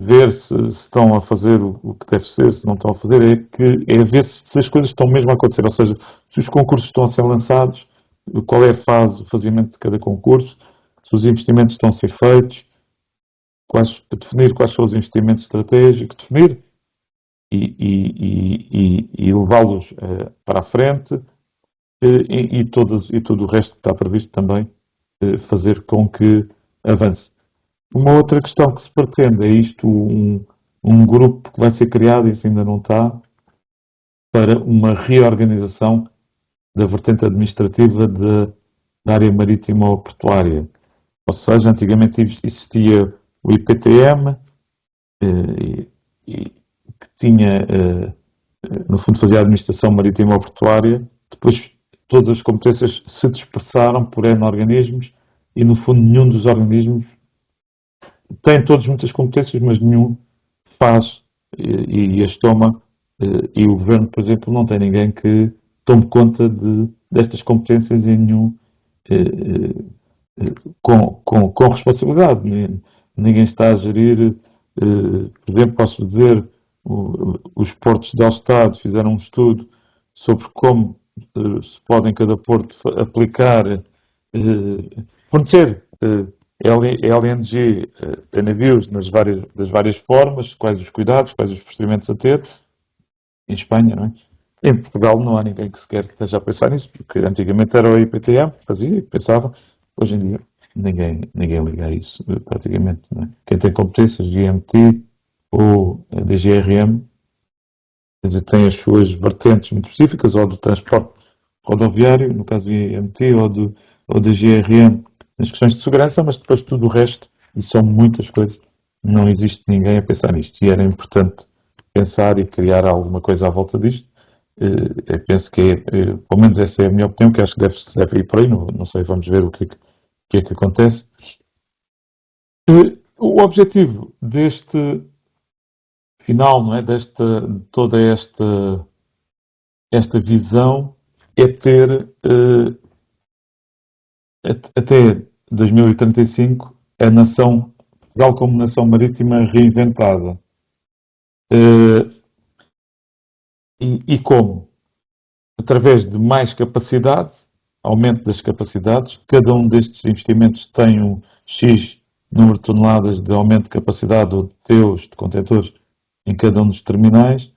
ver se estão a fazer o que deve ser, se não estão a fazer, é ver se as coisas estão mesmo a acontecer, ou seja, se os concursos estão a ser lançados, qual é a fase, o fazimento de cada concurso, se os investimentos estão a ser feitos, definir quais são os investimentos estratégicos, definir e levá-los para a frente, e todo o resto que está previsto também fazer com que avance. Uma outra questão que se pretende é um grupo que vai ser criado, e isso ainda não está, para uma reorganização da vertente administrativa da área marítima ou portuária. Ou seja, antigamente existia o IPTM, que tinha, no fundo, fazia a administração marítima ou portuária. Depois todas as competências se dispersaram por N organismos e, no fundo, nenhum dos organismos tem todos muitas competências, mas nenhum faz e as toma. E o governo, por exemplo, não tem ninguém que tome conta destas competências em nenhum com responsabilidade. Ninguém está a gerir, por exemplo, posso dizer, os portos de Alstado fizeram um estudo sobre como se pode em cada porto aplicar, fornecer LNG a navios das várias formas, quais os cuidados, quais os procedimentos a ter, em Espanha, não é? Em Portugal não há ninguém que sequer esteja a pensar nisso, porque antigamente era o IPTM que fazia e pensava, hoje em dia ninguém liga a isso, praticamente. Não é? Quem tem competências, IMT ou DGRM, quer dizer, tem as suas vertentes muito específicas, ou do transporte rodoviário, no caso do IMT, ou da GRM, nas questões de segurança, mas depois tudo o resto, e são muitas coisas, não existe ninguém a pensar nisto. E era importante pensar e criar alguma coisa à volta disto. Eu penso que, pelo menos essa é a minha opinião, que acho que deve ir por aí, não sei, vamos ver o que é que acontece. O objetivo deste final, não é, toda esta visão é ter até 2035 a nação, Portugal como nação marítima reinventada. E como? Através de mais capacidade, aumento das capacidades, cada um destes investimentos tem um X número de toneladas de aumento de capacidade ou de teus, de contentores, em cada um dos terminais,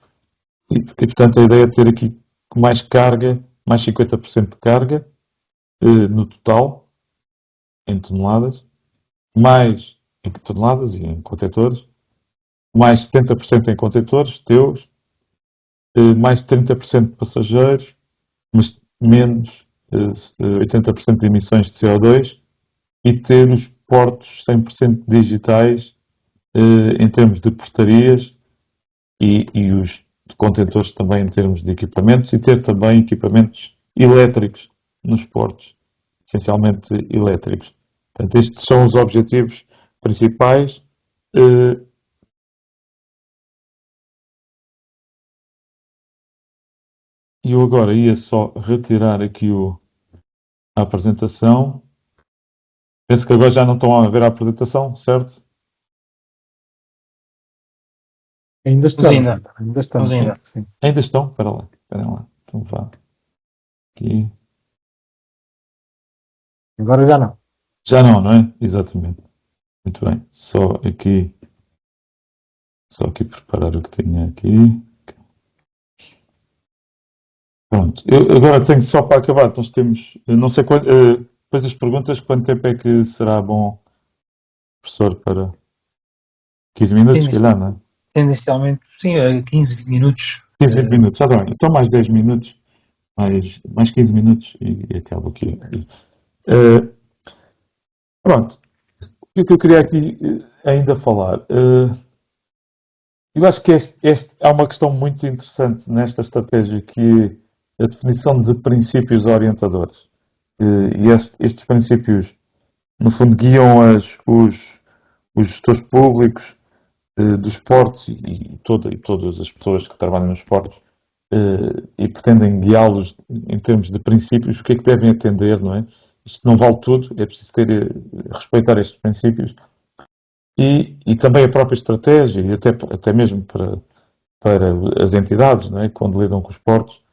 e portanto a ideia é ter aqui mais carga, mais 50% de carga no total, em toneladas, mais em toneladas e em contentores, mais 70% em contentores, teus, mais 30% de passageiros, mas menos 80% de emissões de CO2 e ter os portos 100% digitais em termos de portarias e os contentores também em termos de equipamentos e ter também equipamentos elétricos nos portos, essencialmente elétricos. Portanto, estes são os objetivos principais. E eu agora ia só retirar aqui a apresentação. Penso que agora já não estão a ver a apresentação, certo? Ainda Mas estamos, ainda, ainda mas estamos. ainda. Sim. Ainda estão? Espera lá, esperem lá. Então vá. Aqui. Agora já não. Já não, não é? Exatamente. Muito bem. Só aqui preparar o que tinha aqui. Pronto. Eu agora tenho só para acabar. Nós temos, não sei quanto, depois das perguntas, quanto tempo é que será bom, professor, para 15 minutos, se calhar, não é? Tendencialmente, sim, 15, 20 minutos. 15, 20 minutos, já bem. Então mais 10 minutos, mais 15 minutos e acabo aqui. Eh, pronto. O que eu queria aqui ainda falar. Eu acho que este é uma questão muito interessante nesta estratégia, que é a definição de princípios orientadores. E estes princípios, no fundo, guiam os gestores públicos dos portos e todas as pessoas que trabalham nos portos, e pretendem guiá-los em termos de princípios, o que é que devem atender, não é? Isto não vale tudo, é preciso respeitar estes princípios e também a própria estratégia, e até mesmo para as entidades, não é? Quando lidam com os portos.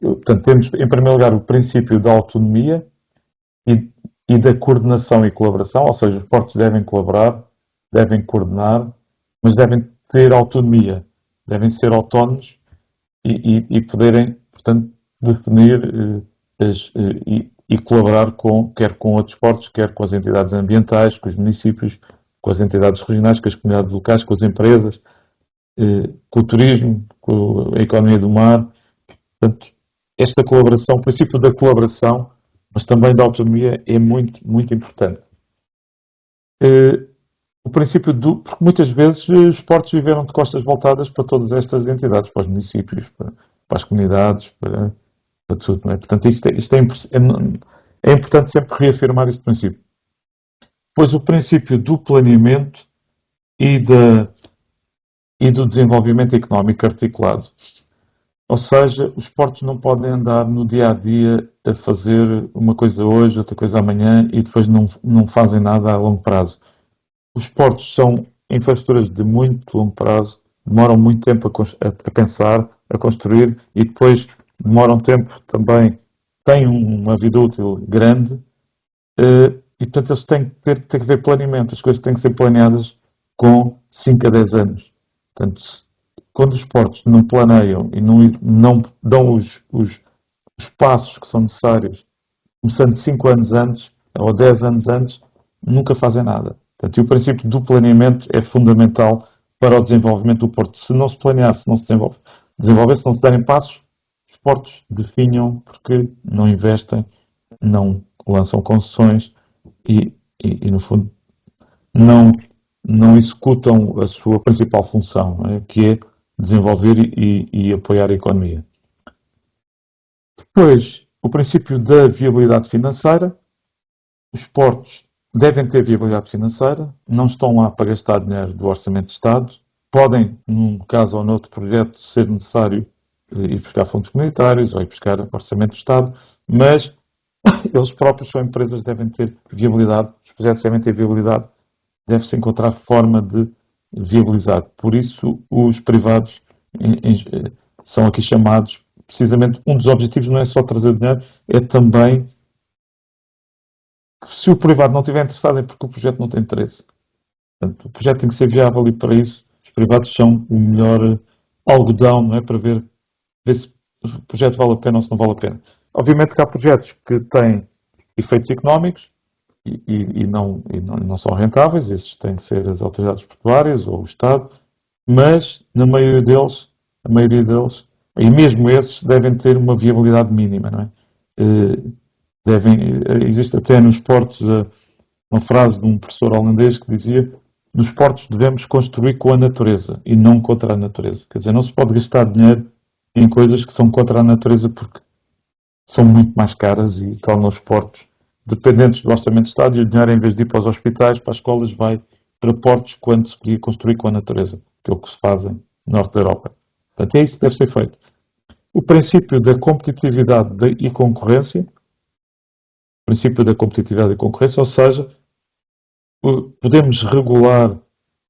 Portanto, temos, em primeiro lugar, o princípio da autonomia e, e da coordenação e colaboração, ou seja, os portos devem colaborar, devem coordenar, mas devem ter autonomia, devem ser autónomos e poderem, portanto, definir e colaborar quer com outros portos, quer com as entidades ambientais, com os municípios, com as entidades regionais, com as comunidades locais, com as empresas, com o turismo, com a economia do mar. Portanto, esta colaboração, o princípio da colaboração, mas também da autonomia, é muito, muito importante. O princípio porque muitas vezes os portos viveram de costas voltadas para todas estas entidades, para os municípios, para as comunidades, para tudo, não é? Portanto, é importante sempre reafirmar este princípio. Depois, o princípio do planeamento e do desenvolvimento económico articulado. Ou seja, os portos não podem andar no dia a dia a fazer uma coisa hoje, outra coisa amanhã e depois não fazem nada a longo prazo. Os portos são infraestruturas de muito longo prazo, demoram muito tempo a pensar, a construir e depois demoram tempo também, têm uma vida útil grande e portanto eles têm que haver planeamento, as coisas têm que ser planeadas com 5 a 10 anos. Portanto, quando os portos não planeiam e não dão os passos que são necessários, começando 5 anos antes ou 10 anos antes, nunca fazem nada. Portanto, e o princípio do planeamento é fundamental para o desenvolvimento do porto. Se não se planear, se não se desenvolver, se não se derem passos, os portos definham porque não investem, não lançam concessões no fundo, não executam a sua principal função, não é? Que é desenvolver e apoiar a economia. Depois, o princípio da viabilidade financeira. Os portos devem ter viabilidade financeira, não estão lá para gastar dinheiro do Orçamento de Estado. Podem, num caso ou noutro projeto, ser necessário ir buscar fundos comunitários ou ir buscar Orçamento de Estado, mas eles próprios são empresas, devem ter viabilidade, os projetos devem ter viabilidade, deve-se encontrar forma de viabilizar. Por isso, os privados são aqui chamados, precisamente, um dos objetivos não é só trazer dinheiro, é também, se o privado não estiver interessado, é porque o projeto não tem interesse. Portanto, o projeto tem que ser viável e, para isso, os privados são o melhor algodão, não é? Para ver se o projeto vale a pena ou se não vale a pena. Obviamente que há projetos que têm efeitos económicos e não são rentáveis, esses têm de ser as autoridades portuárias ou o Estado, mas na a maioria deles, e mesmo esses, devem ter uma viabilidade mínima, não é? Existe até nos portos uma frase de um professor holandês que dizia: nos portos devemos construir com a natureza e não contra a natureza. Quer dizer, não se pode gastar dinheiro em coisas que são contra a natureza, porque são muito mais caras e tornam os portos dependentes do orçamento de Estado, e o dinheiro, em vez de ir para os hospitais, para as escolas, vai para portos quando se podia construir com a natureza, que é o que se faz no norte da Europa. Portanto, é isso que deve ser feito. O princípio da competitividade e concorrência, ou seja, podemos regular,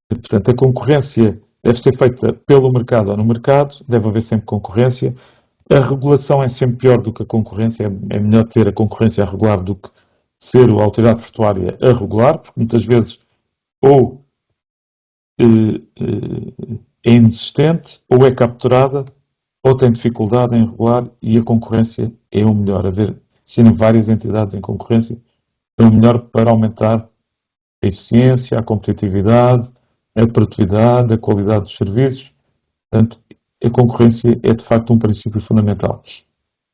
portanto, a concorrência deve ser feita pelo mercado ou no mercado, deve haver sempre concorrência. A regulação é sempre pior do que a concorrência, é melhor ter a concorrência a regular do que ser a autoridade portuária a regular, porque muitas vezes ou é inexistente, ou é capturada, ou tem dificuldade em regular, e a concorrência é o melhor. Existem várias entidades em concorrência, é o melhor para aumentar a eficiência, a competitividade, a produtividade, a qualidade dos serviços. Portanto, a concorrência é de facto um princípio fundamental.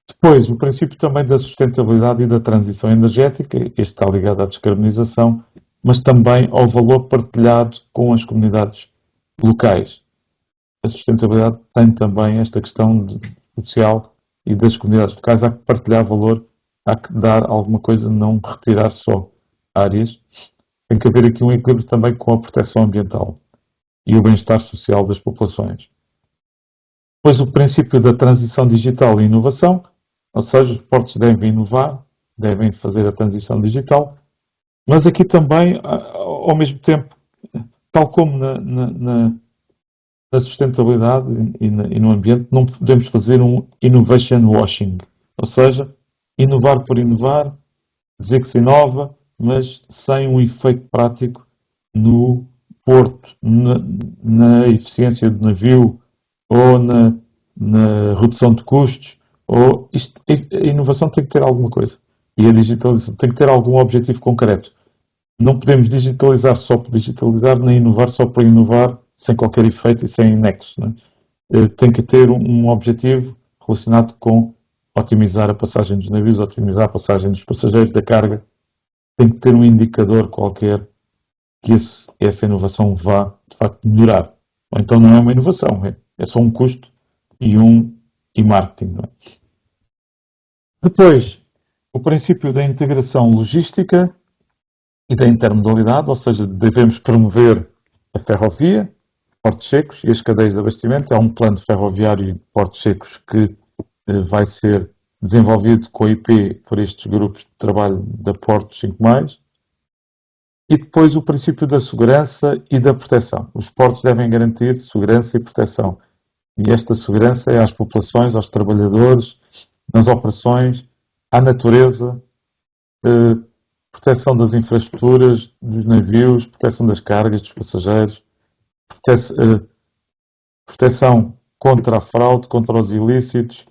Depois, o princípio também da sustentabilidade e da transição energética, este está ligado à descarbonização, mas também ao valor partilhado com as comunidades locais. A sustentabilidade tem também esta questão social e das comunidades locais. Há que partilhar valor, há que dar alguma coisa, não retirar só áreas. Tem que haver aqui um equilíbrio também com a proteção ambiental e o bem-estar social das populações. Depois, o princípio da transição digital e inovação, ou seja, os portos devem inovar, devem fazer a transição digital, mas aqui também, ao mesmo tempo, tal como na sustentabilidade e no ambiente, não podemos fazer um innovation washing, ou seja, inovar por inovar, dizer que se inova, mas sem um efeito prático no porto, na eficiência do navio, ou na redução de custos, a inovação tem que ter alguma coisa. E a digitalização tem que ter algum objetivo concreto. Não podemos digitalizar só por digitalizar, nem inovar só por inovar, sem qualquer efeito e sem nexo. Não é? Tem que ter um objetivo relacionado com otimizar a passagem dos navios, otimizar a passagem dos passageiros, da carga. Tem que ter um indicador qualquer que essa inovação vá, de facto, melhorar. Ou então não é uma inovação, é só um custo e marketing. Não é? Depois, o princípio da integração logística e da intermodalidade, ou seja, devemos promover a ferrovia, portos secos e as cadeias de abastecimento. Há um plano ferroviário de portos secos que vai ser desenvolvido com a IP por estes grupos de trabalho da Portos 5+. E depois o princípio da segurança e da proteção. Os portos devem garantir segurança e proteção. E esta segurança é às populações, aos trabalhadores, nas operações, à natureza, proteção das infraestruturas, dos navios, proteção das cargas, dos passageiros, proteção contra a fraude, contra os ilícitos.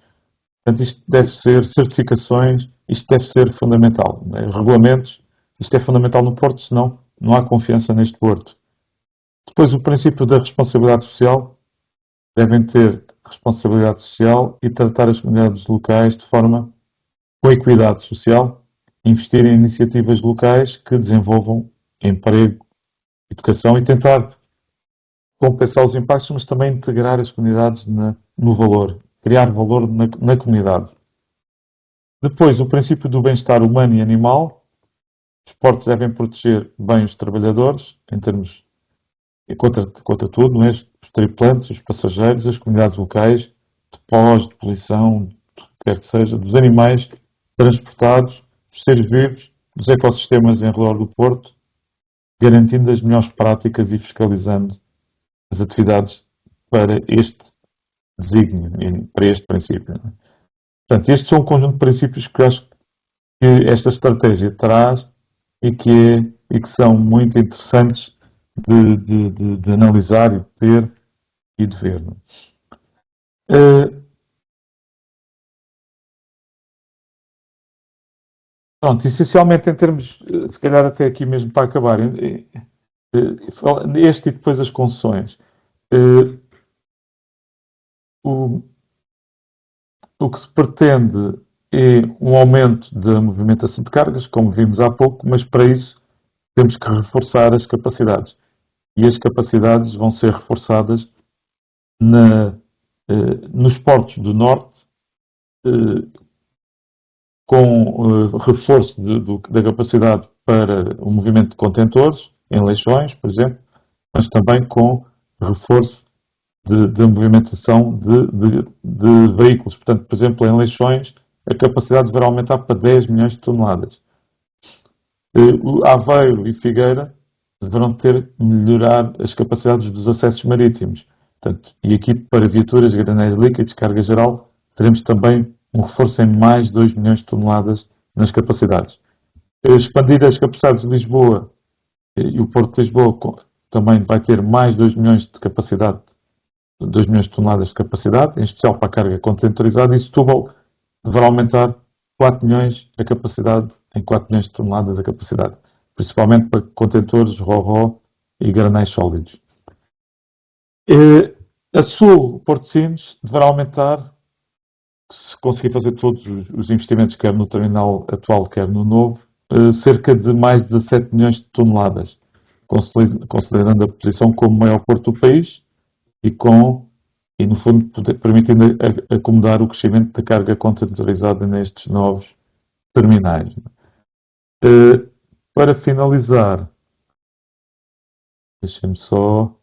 Portanto, isto deve ser certificações, isto deve ser fundamental. Né? Regulamentos, isto é fundamental no porto, senão não há confiança neste porto. Depois, o princípio da responsabilidade social. Devem ter responsabilidade social e tratar as comunidades locais de forma com equidade social, investir em iniciativas locais que desenvolvam emprego, educação e tentar compensar os impactos, mas também integrar as comunidades no valor, criar valor na comunidade. Depois, o princípio do bem-estar humano e animal. Os portos devem proteger bem os trabalhadores, em termos contra tudo, não é? Os tripulantes, os passageiros, as comunidades locais, de pós, de poluição, do que quer que seja, dos animais transportados, dos seres vivos, dos ecossistemas em redor do porto, garantindo as melhores práticas e fiscalizando as atividades para este desígnio, para este princípio. Não é? Portanto, estes são um conjunto de princípios que eu acho que esta estratégia traz e que são muito interessantes de analisar e de ter e de ver. Pronto, essencialmente em termos, se calhar até aqui mesmo para acabar, este e depois as concessões. O que se pretende é um aumento da movimentação de cargas, como vimos há pouco, mas para isso temos que reforçar as capacidades. E as capacidades vão ser reforçadas nos portos do Norte, com reforço da capacidade para o movimento de contentores, em Leixões, por exemplo, mas também com reforço de movimentação de veículos. Portanto, por exemplo, em Leixões, a capacidade deverá aumentar para 10 milhões de toneladas. Aveiro e Figueira deverão melhorar as capacidades dos acessos marítimos. Portanto, e aqui para viaturas, granéis líquidos, carga geral, teremos também um reforço em mais 2 milhões de toneladas nas capacidades. Expandir as capacidades de Lisboa e o Porto de Lisboa também vai ter mais 2 milhões de capacidade, 2 milhões de toneladas de capacidade, em especial para a carga contentorizada, e Setúbal deverá aumentar 4 milhões a capacidade, em 4 milhões de toneladas a capacidade, principalmente para contentores, ro-ro e granéis sólidos. A Sul, Porto de Sines, deverá aumentar, se conseguir fazer todos os investimentos, quer no terminal atual, quer no novo, cerca de mais de 17 milhões de toneladas, considerando a posição como o maior porto do país e no fundo, permitindo acomodar o crescimento da carga contentorizada nestes novos terminais. Para finalizar, deixem-me só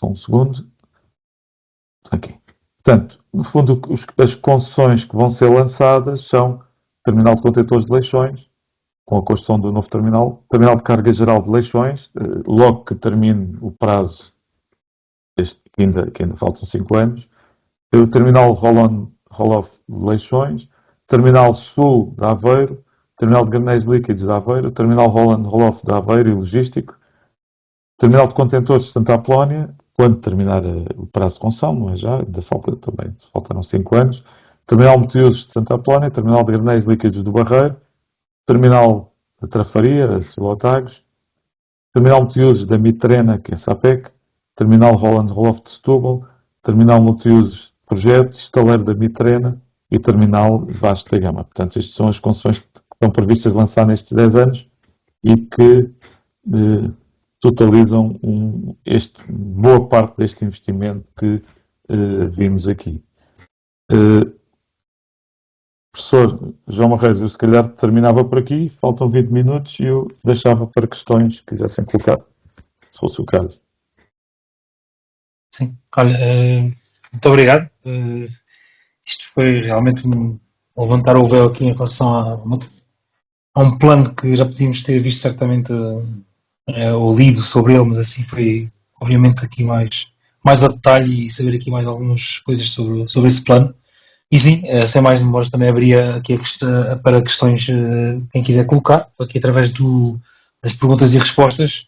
um segundo. Aqui. Portanto, no fundo, as concessões que vão ser lançadas são Terminal de Contentores de Leixões, com a construção do novo terminal de carga geral de Leixões, logo que termine o prazo, que ainda faltam 5 anos, o Terminal Roll-Off de Leixões, Terminal Sul de Aveiro, Terminal de Granéis Líquidos de Aveiro, Terminal Roll-Off de Aveiro e Logístico, Terminal de Contentores de Santa Apolónia, quando terminar o prazo de concessão, não é já, ainda faltaram 5 anos, Terminal Multiusos de Santa Apolónia, Terminal de Granéis Líquidos do Barreiro, Terminal de Trafaria, Silotagos, Terminal Multiusos da Mitrena, que é SAPEC, Terminal Roll-Off de Setúbal, Terminal Multiusos Projeto, Estaleiro da Mitrena e Terminal Vasco da Gama. Portanto, estas são as concessões que estão previstas lançar nestes 10 anos e que totalizam boa parte deste investimento que vimos aqui. Professor João Marreiros, eu se calhar terminava por aqui, faltam 20 minutos e eu deixava para questões que quisessem colocar, se fosse o caso. Sim, olha, muito obrigado. Isto foi realmente levantar o véu aqui em relação a um plano que já podíamos ter visto certamente ou lido sobre ele, mas assim foi obviamente aqui mais a detalhe e saber aqui mais algumas coisas sobre esse plano. E sim, sem mais demoras também abria aqui para questões, quem quiser colocar, aqui através das perguntas e respostas.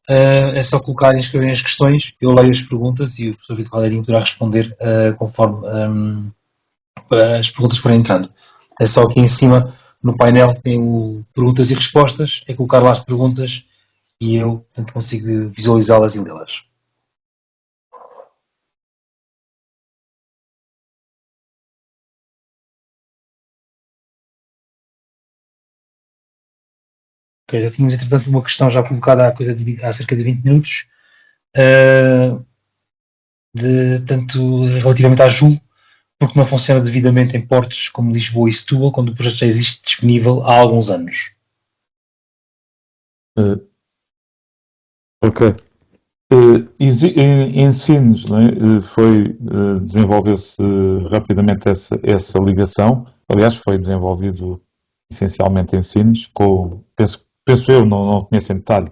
É só colocarem, escreverem as questões, eu leio as perguntas e o professor Vitor Valdeirinho poderá responder conforme as perguntas forem entrando. É só aqui em cima, no painel, tem o perguntas e respostas, é colocar lá as perguntas e eu consigo visualizá-las e lê-las. Ok, já tínhamos entretanto uma questão já colocada há cerca de 20 minutos, relativamente à JUL, porque não funciona devidamente em portos como Lisboa e Setúbal, quando o projeto já existe disponível há alguns anos. Ok. Em Sines, não é? Desenvolveu-se rapidamente essa ligação. Aliás, foi desenvolvido essencialmente em Sines, penso eu, não conheço em detalhe,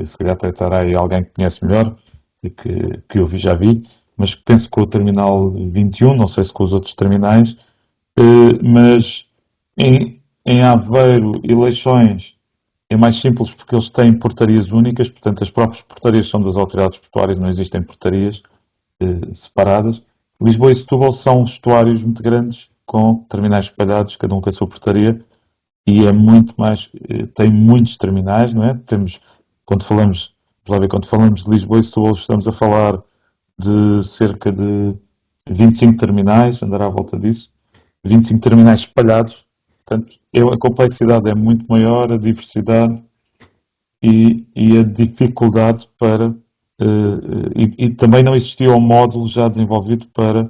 se calhar até estará aí alguém que conhece melhor e que eu já vi, mas penso que com o terminal 21, não sei se com os outros terminais, mas em Aveiro e Leixões é mais simples porque eles têm portarias únicas, portanto as próprias portarias são das autoridades portuárias, não existem portarias separadas. Lisboa e Setúbal são estuários muito grandes, com terminais espalhados, cada um com a sua portaria, e é muito mais, tem muitos terminais, não é? Quando falamos de Lisboa e Setúbal, estamos a falar de cerca de 25 terminais, andará à volta disso, 25 terminais espalhados. Portanto, a complexidade é muito maior, a diversidade e a dificuldade para... e também não existia um módulo já desenvolvido para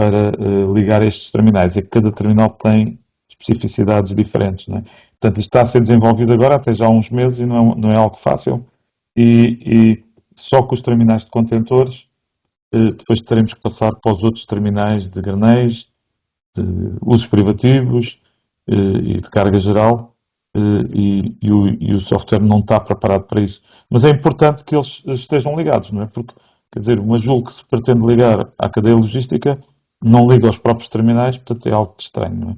para ligar estes terminais. É que cada terminal tem especificidades diferentes, não é? Portanto, isto está a ser desenvolvido agora, até já há uns meses, e não é algo fácil. E só com os terminais de contentores, depois teremos que passar para os outros terminais de granéis, de usos privativos e de carga geral, e o software não está preparado para isso. Mas é importante que eles estejam ligados, não é? Porque, quer dizer, uma Joule que se pretende ligar à cadeia logística não liga aos próprios terminais, portanto é algo de estranho, não é?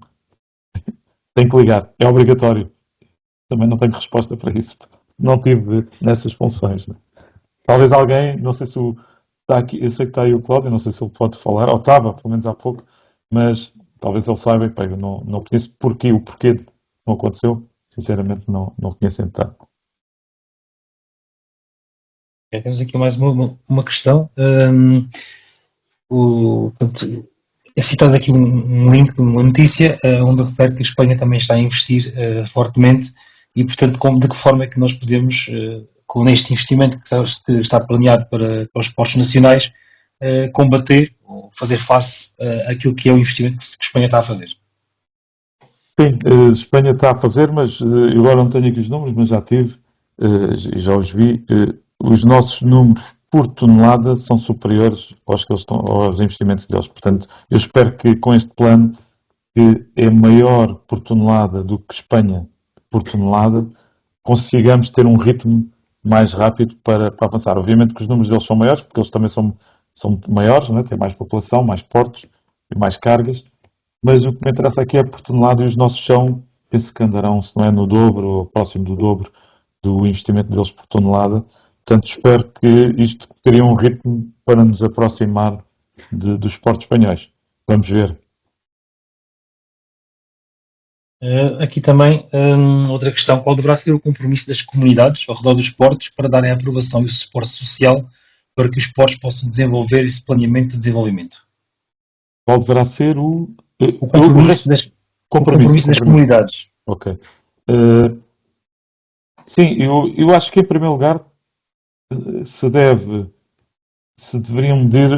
Tem que ligar, é obrigatório. Também não tenho resposta para isso. Não tive nessas funções, não é? Talvez alguém, não sei se está aqui, eu sei que está aí o Cláudio, não sei se ele pode falar, ou estava, pelo menos há pouco, mas talvez ele saiba, pá, eu não conheço o porquê não aconteceu, sinceramente não conheço em detalhe. Temos aqui mais uma questão. Portanto, é citado aqui um link de uma notícia onde refere que a Espanha também está a investir fortemente e, portanto, de que forma é que nós podemos, com este investimento que está planeado para os esportes nacionais, combater ou fazer face àquilo que é o investimento que a Espanha está a fazer. Sim, Espanha está a fazer, mas eu agora não tenho aqui os números, mas já tive e já os vi. Os nossos números por tonelada são superiores aos investimentos deles. Portanto, eu espero que com este plano, que é maior por tonelada do que Espanha por tonelada, consigamos ter um ritmo mais rápido para avançar. Obviamente que os números deles são maiores, porque eles também são maiores, não é? Têm mais população, mais portos e mais cargas. Mas o que me interessa aqui é por tonelada e os nossos são, penso que andarão, se não é no dobro ou próximo do dobro do investimento deles por tonelada. Portanto, espero que isto crie um ritmo para nos aproximar dos esportes espanhóis. Vamos ver. Aqui também outra questão, qual deverá ser o compromisso das comunidades ao redor dos esportes para darem a aprovação e o suporte social para que os esportes possam desenvolver esse planeamento de desenvolvimento? Qual deverá ser o compromisso das comunidades. Ok. Sim, eu acho que em primeiro lugar se deveriam medir,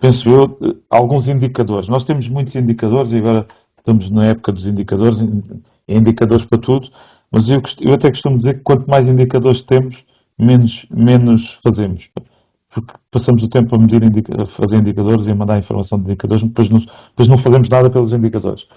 penso eu, alguns indicadores. Nós temos muitos indicadores e agora estamos na época dos indicadores, indicadores para tudo, mas eu até costumo dizer que quanto mais indicadores temos, menos fazemos. Porque passamos o tempo a fazer indicadores e a mandar informação de indicadores, depois não fazemos nada pelos indicadores.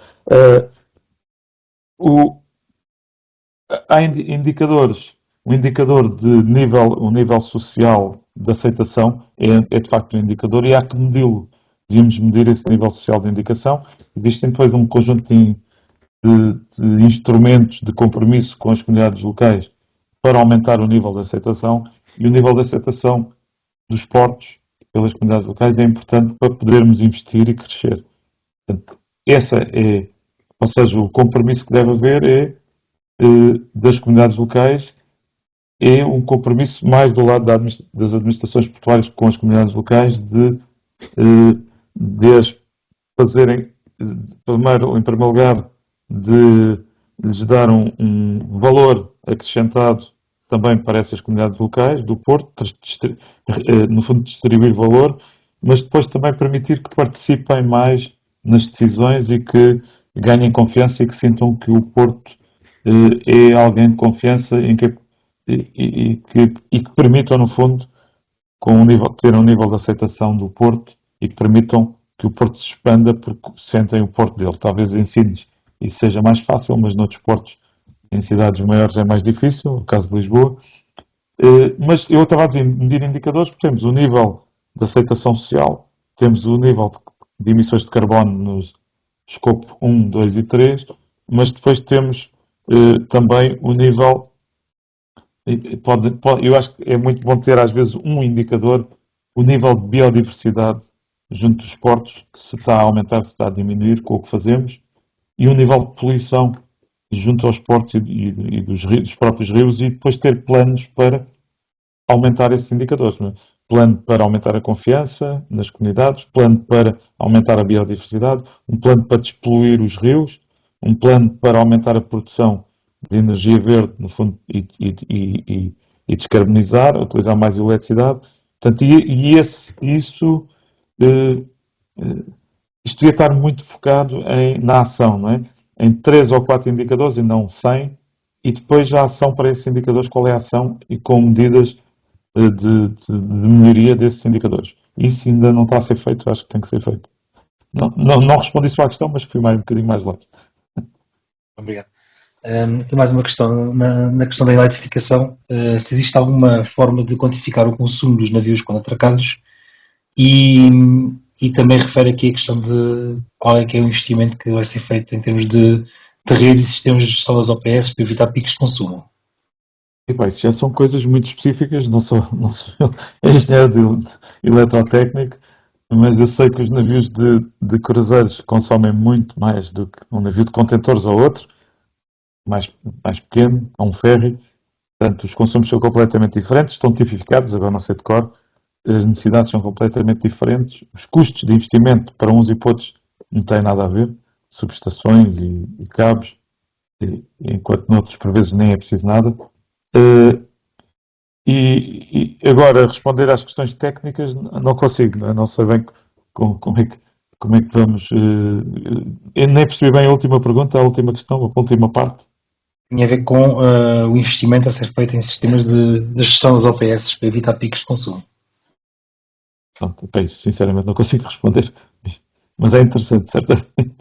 Há indicadores, um indicador de um nível social de aceitação é de facto um indicador e há que medi-lo. Devíamos medir esse nível social de indicação. Existem depois um conjunto de instrumentos de compromisso com as comunidades locais para aumentar o nível de aceitação e o nível de aceitação dos esportes pelas comunidades locais é importante para podermos investir e crescer. Portanto, ou seja, o compromisso que deve haver das comunidades locais é um compromisso mais do lado das administrações portuárias com as comunidades locais de as fazerem, em primeiro lugar, de lhes dar um valor acrescentado também para essas comunidades locais do Porto, no fundo distribuir valor, mas depois também permitir que participem mais nas decisões e que ganhem confiança e que sintam que o Porto é alguém de confiança e que permitam, no fundo, ter um nível de aceitação do Porto e que permitam que o Porto se expanda porque sentem o Porto deles. Talvez em Sines isso seja mais fácil, mas noutros portos, em cidades maiores, é mais difícil, no caso de Lisboa. Mas eu estava a dizer, medir indicadores, porque temos o nível de aceitação social, temos o nível de emissões de carbono nos escopo 1, 2 e 3, mas depois temos também o nível. Eu acho que é muito bom ter às vezes um indicador, o nível de biodiversidade junto dos portos, que se está a aumentar, se está a diminuir com o que fazemos, e o nível de poluição junto aos portos e dos próprios rios, e depois ter planos para aumentar esses indicadores. Não é? Plano para aumentar a confiança nas comunidades, plano para aumentar a biodiversidade, um plano para despoluir os rios, um plano para aumentar a produção de energia verde, no fundo, e descarbonizar, utilizar mais eletricidade. Portanto, isso isto ia estar muito focado na ação, não é? Em 3 ou 4 indicadores e não 100, e depois a ação para esses indicadores, qual é a ação e com medidas de melhoria desses indicadores. Isso ainda não está a ser feito, acho que tem que ser feito. Não respondi só à questão, mas fui um bocadinho mais longe. Obrigado. Tem mais uma questão na questão da eletrificação. Se existe alguma forma de quantificar o consumo dos navios quando atracados e também refere aqui a questão de qual é que é o investimento que vai ser feito em termos de redes e sistemas de gestão das OPS para evitar picos de consumo. E bem, isso já são coisas muito específicas, não sou engenheiro de eletrotécnico, mas eu sei que os navios de cruzeiros consomem muito mais do que um navio de contentores ou outro, mais pequeno, a um ferry. Portanto, os consumos são completamente diferentes, estão tipificados, agora não sei de cor, as necessidades são completamente diferentes, os custos de investimento para uns e para outros não têm nada a ver, subestações e cabos, enquanto noutros por vezes nem é preciso nada. E agora, responder às questões técnicas, não consigo, não sei bem como é que vamos. Eu nem percebi bem a última pergunta, a última questão, a última parte. Tinha a ver com o investimento a ser feito em sistemas de gestão das OPS para evitar picos de consumo. Pronto, bem, sinceramente não consigo responder, mas é interessante, certamente.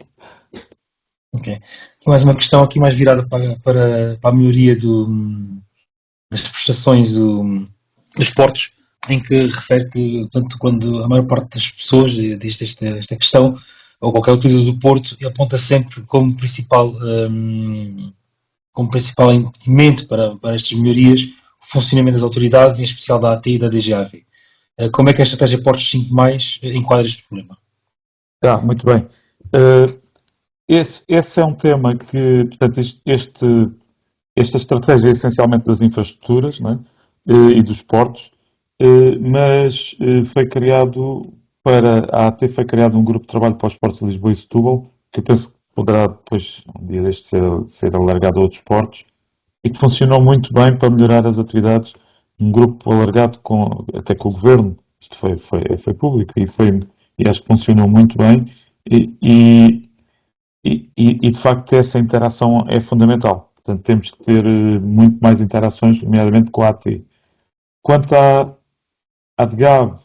Ok. Mais uma questão aqui mais virada para a melhoria das prestações dos portos, em que refere que, portanto, quando a maior parte das pessoas diz esta questão, ou qualquer utilizador do porto, aponta sempre como principal impedimento para estas melhorias o funcionamento das autoridades, em especial da AT e da DGAV. Como é que a estratégia Portos 5 mais enquadra este problema? Muito bem. Esse é um tema que, portanto, esta estratégia é essencialmente das infraestruturas, não é? E dos portos, mas foi criado a AT foi criado um grupo de trabalho para os portos de Lisboa e Setúbal, que eu penso que poderá depois, um dia deste, ser alargado a outros portos, e que funcionou muito bem para melhorar as atividades. Um grupo alargado até com o governo, isto foi público e acho que funcionou muito bem. E de facto essa interação é fundamental. Portanto, temos que ter muito mais interações, nomeadamente com a AT. Quanto à DGAV,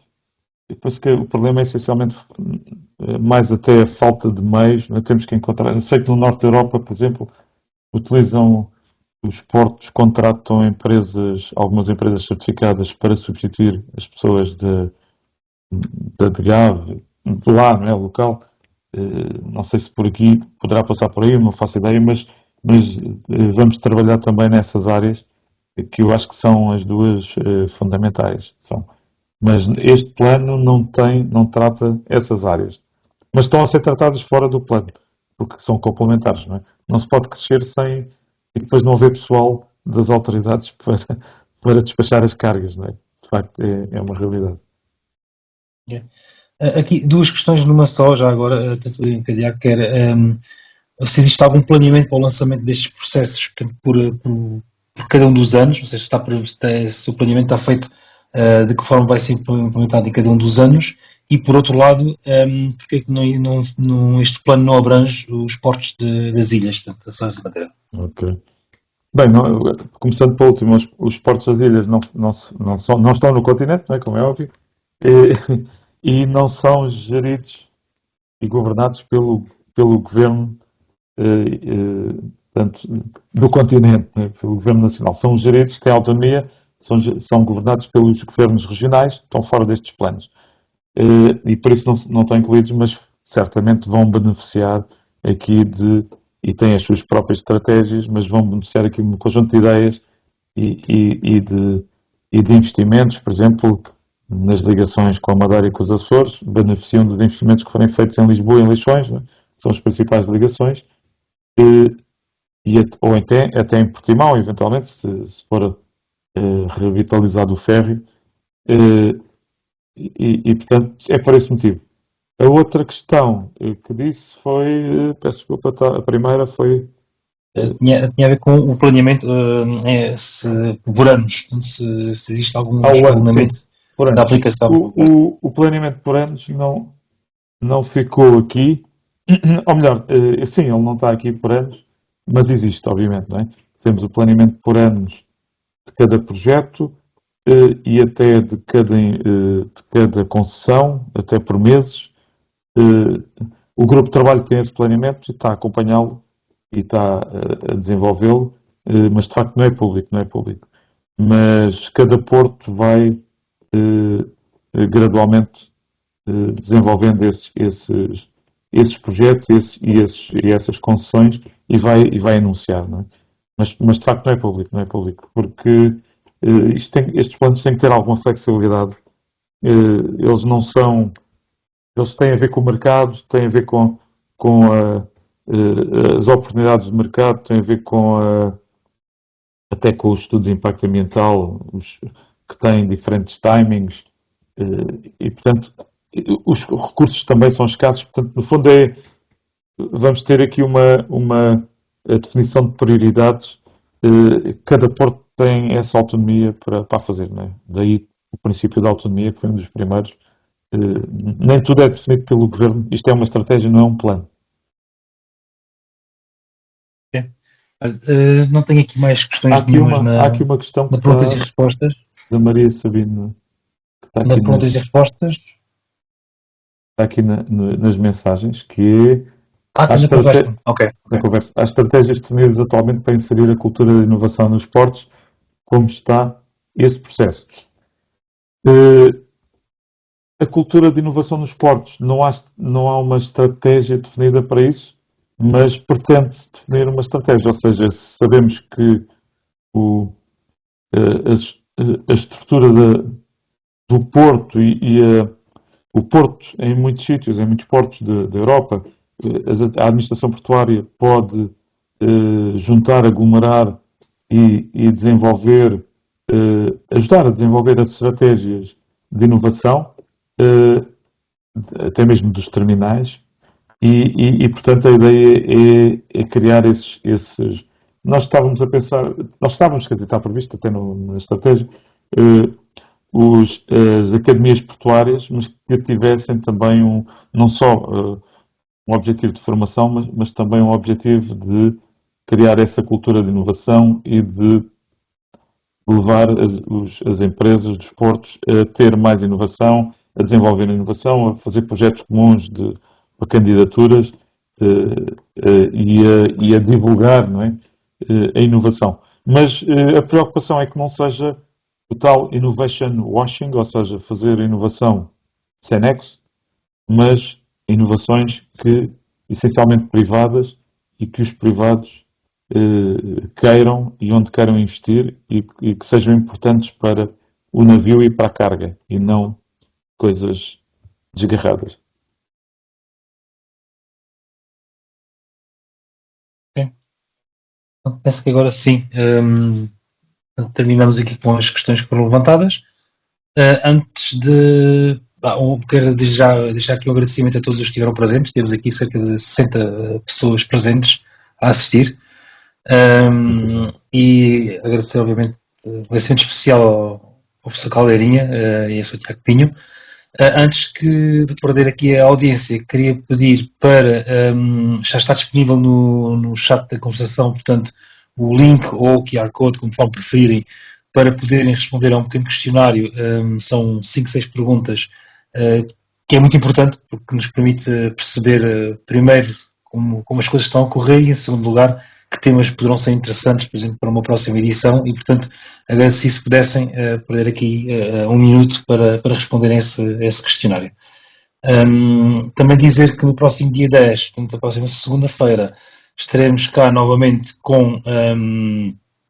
eu penso que o problema é essencialmente mais até a falta de meios. Nós temos que encontrar. Eu sei que no norte da Europa, por exemplo, utilizam os portos, contratam algumas empresas certificadas para substituir as pessoas da DGAV, de lá, não é, local. Não sei se por aqui poderá passar por aí, não faço ideia, mas vamos trabalhar também nessas áreas que eu acho que são as duas fundamentais. Mas este plano não trata essas áreas. Mas estão a ser tratadas fora do plano, porque são complementares, não é? Não se pode crescer sem e depois não haver pessoal das autoridades para despachar as cargas, não é? De facto, é uma realidade. Aqui duas questões numa só, já agora, tanto encadear, que era se existe algum planeamento para o lançamento destes processos por cada um dos anos, ou seja, está previsto, se o planeamento está feito de que forma vai ser implementado em cada um dos anos, e por outro lado, porque é que este plano não abrange os portos das ilhas, portanto, ações de madeira? Ok. Bem, começando pelo último, os portos das ilhas não estão no continente, não é? Como é óbvio, e não são geridos e governados pelo governo portanto, do continente, né? Pelo governo nacional. São geridos, têm autonomia, são governados pelos governos regionais, estão fora destes planos. E por isso não estão incluídos, mas certamente vão beneficiar aqui e têm as suas próprias estratégias, mas vão beneficiar aqui de um conjunto de ideias e de investimentos, por exemplo, nas ligações com a Madeira e com os Açores, beneficiam de investimentos que forem feitos em Lisboa e em Leixões, né? São as principais ligações, ou até em Portimão, eventualmente, se for revitalizado o ferry, portanto, é por esse motivo. A outra questão que disse foi, peço desculpa, a primeira foi... Tinha a ver com o planeamento por anos, se existe algum ano, escalonamento por da anos. aplicação. O planeamento por anos não ficou aqui, ou melhor, sim, ele não está aqui por anos, mas existe, obviamente, não é? Temos o planeamento por anos de cada projeto e até de cada concessão, até por meses. O grupo de trabalho tem esse planeamento e está a acompanhá-lo e está a desenvolvê-lo, mas de facto não é público, não é público. Mas cada porto vai gradualmente desenvolvendo esses projetos e essas concessões e vai anunciar, não é? Mas de facto não é público, não é público, porque estes planos têm que ter alguma flexibilidade. Eles não são, eles têm a ver com o mercado, têm a ver com as oportunidades de mercado, têm a ver até com os estudos de impacto ambiental, que têm diferentes timings, e portanto os recursos também são escassos, portanto no fundo vamos ter aqui uma definição de prioridades. Cada porto tem essa autonomia para fazer, não é? Daí o princípio da autonomia, que foi um dos primeiros. Nem tudo é definido pelo governo. Isto é uma estratégia, não é um plano. Não tenho aqui mais questões nenhumas Há aqui uma questão na perguntas e respostas. da Maria Sabino, que está Na aqui, perguntas e respostas. está aqui nas mensagens, que é Tem na conversa. Ok. na conversa. Há estratégias definidas atualmente para inserir a cultura de inovação nos esportes. Como está esse processo? A cultura de inovação nos esportes, não há uma estratégia definida para isso, mas pretende-se definir uma estratégia, ou seja, sabemos que a estrutura do Porto o Porto, em muitos sítios, em muitos portos da Europa, a administração portuária pode juntar, aglomerar e desenvolver, ajudar a desenvolver as estratégias de inovação, até mesmo dos terminais, e portanto a ideia é criar esses. Nós estávamos a pensar, quer dizer, está previsto até na estratégia, as academias portuárias, mas que tivessem também não só um objetivo de formação, mas também um objetivo de criar essa cultura de inovação e de levar as empresas dos portos a ter mais inovação, a desenvolver inovação, a fazer projetos comuns para candidaturas e a divulgar, não é, a inovação. Mas a preocupação é que não seja o tal innovation washing, ou seja, fazer inovação sem nexo, mas inovações essencialmente privadas e que os privados queiram e onde queiram investir e que sejam importantes para o navio e para a carga e não coisas desgarradas. Okay. Penso que agora sim terminamos aqui com as questões que foram levantadas. Antes de... quero deixar aqui um agradecimento a todos os que estiveram presentes. Temos aqui cerca de 60 pessoas presentes a assistir. E agradecer, obviamente, um agradecimento especial ao professor Caldeirinha e ao Sr. Tiago Pinho. Antes de perder aqui a audiência, queria pedir para... já está disponível no chat da conversação, portanto, o link ou o QR Code, conforme preferirem, para poderem responder a um pequeno questionário. São 5, 6 perguntas, que é muito importante, porque nos permite perceber, primeiro, como as coisas estão a ocorrer e, em segundo lugar, que temas poderão ser interessantes, por exemplo, para uma próxima edição e, portanto, agradeço se pudessem perder aqui um minuto para responderem esse questionário. Também dizer que no próximo dia 10, portanto, na próxima segunda-feira, estaremos cá novamente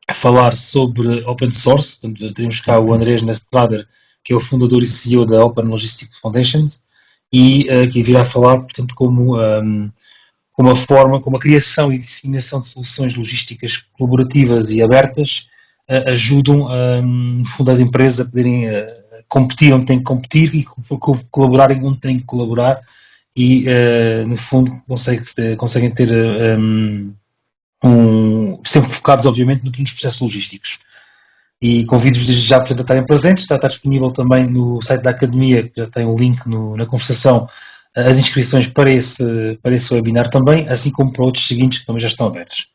a falar sobre Open Source. Portanto, teremos cá o Andrés Nestrader, que é o fundador e CEO da Open Logistics Foundation, e que virá falar, portanto, como a criação e disseminação de soluções logísticas colaborativas e abertas ajudam, no fundo, as empresas a poderem competir onde têm que competir e colaborarem onde têm que colaborar e, no fundo, conseguem ter sempre focados, obviamente, nos processos logísticos. E convido-vos desde já para estarem presentes. Está disponível também no site da Academia, que já tem o link na conversação, as inscrições para esse webinar também, assim como para outros seguintes que também já estão abertos.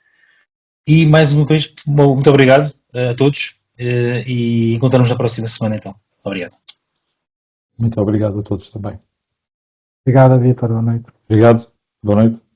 E mais uma vez, muito obrigado a todos e encontramos na próxima semana então. Obrigado. Muito obrigado a todos também. Obrigado, Vitor. Boa noite. Obrigado. Boa noite.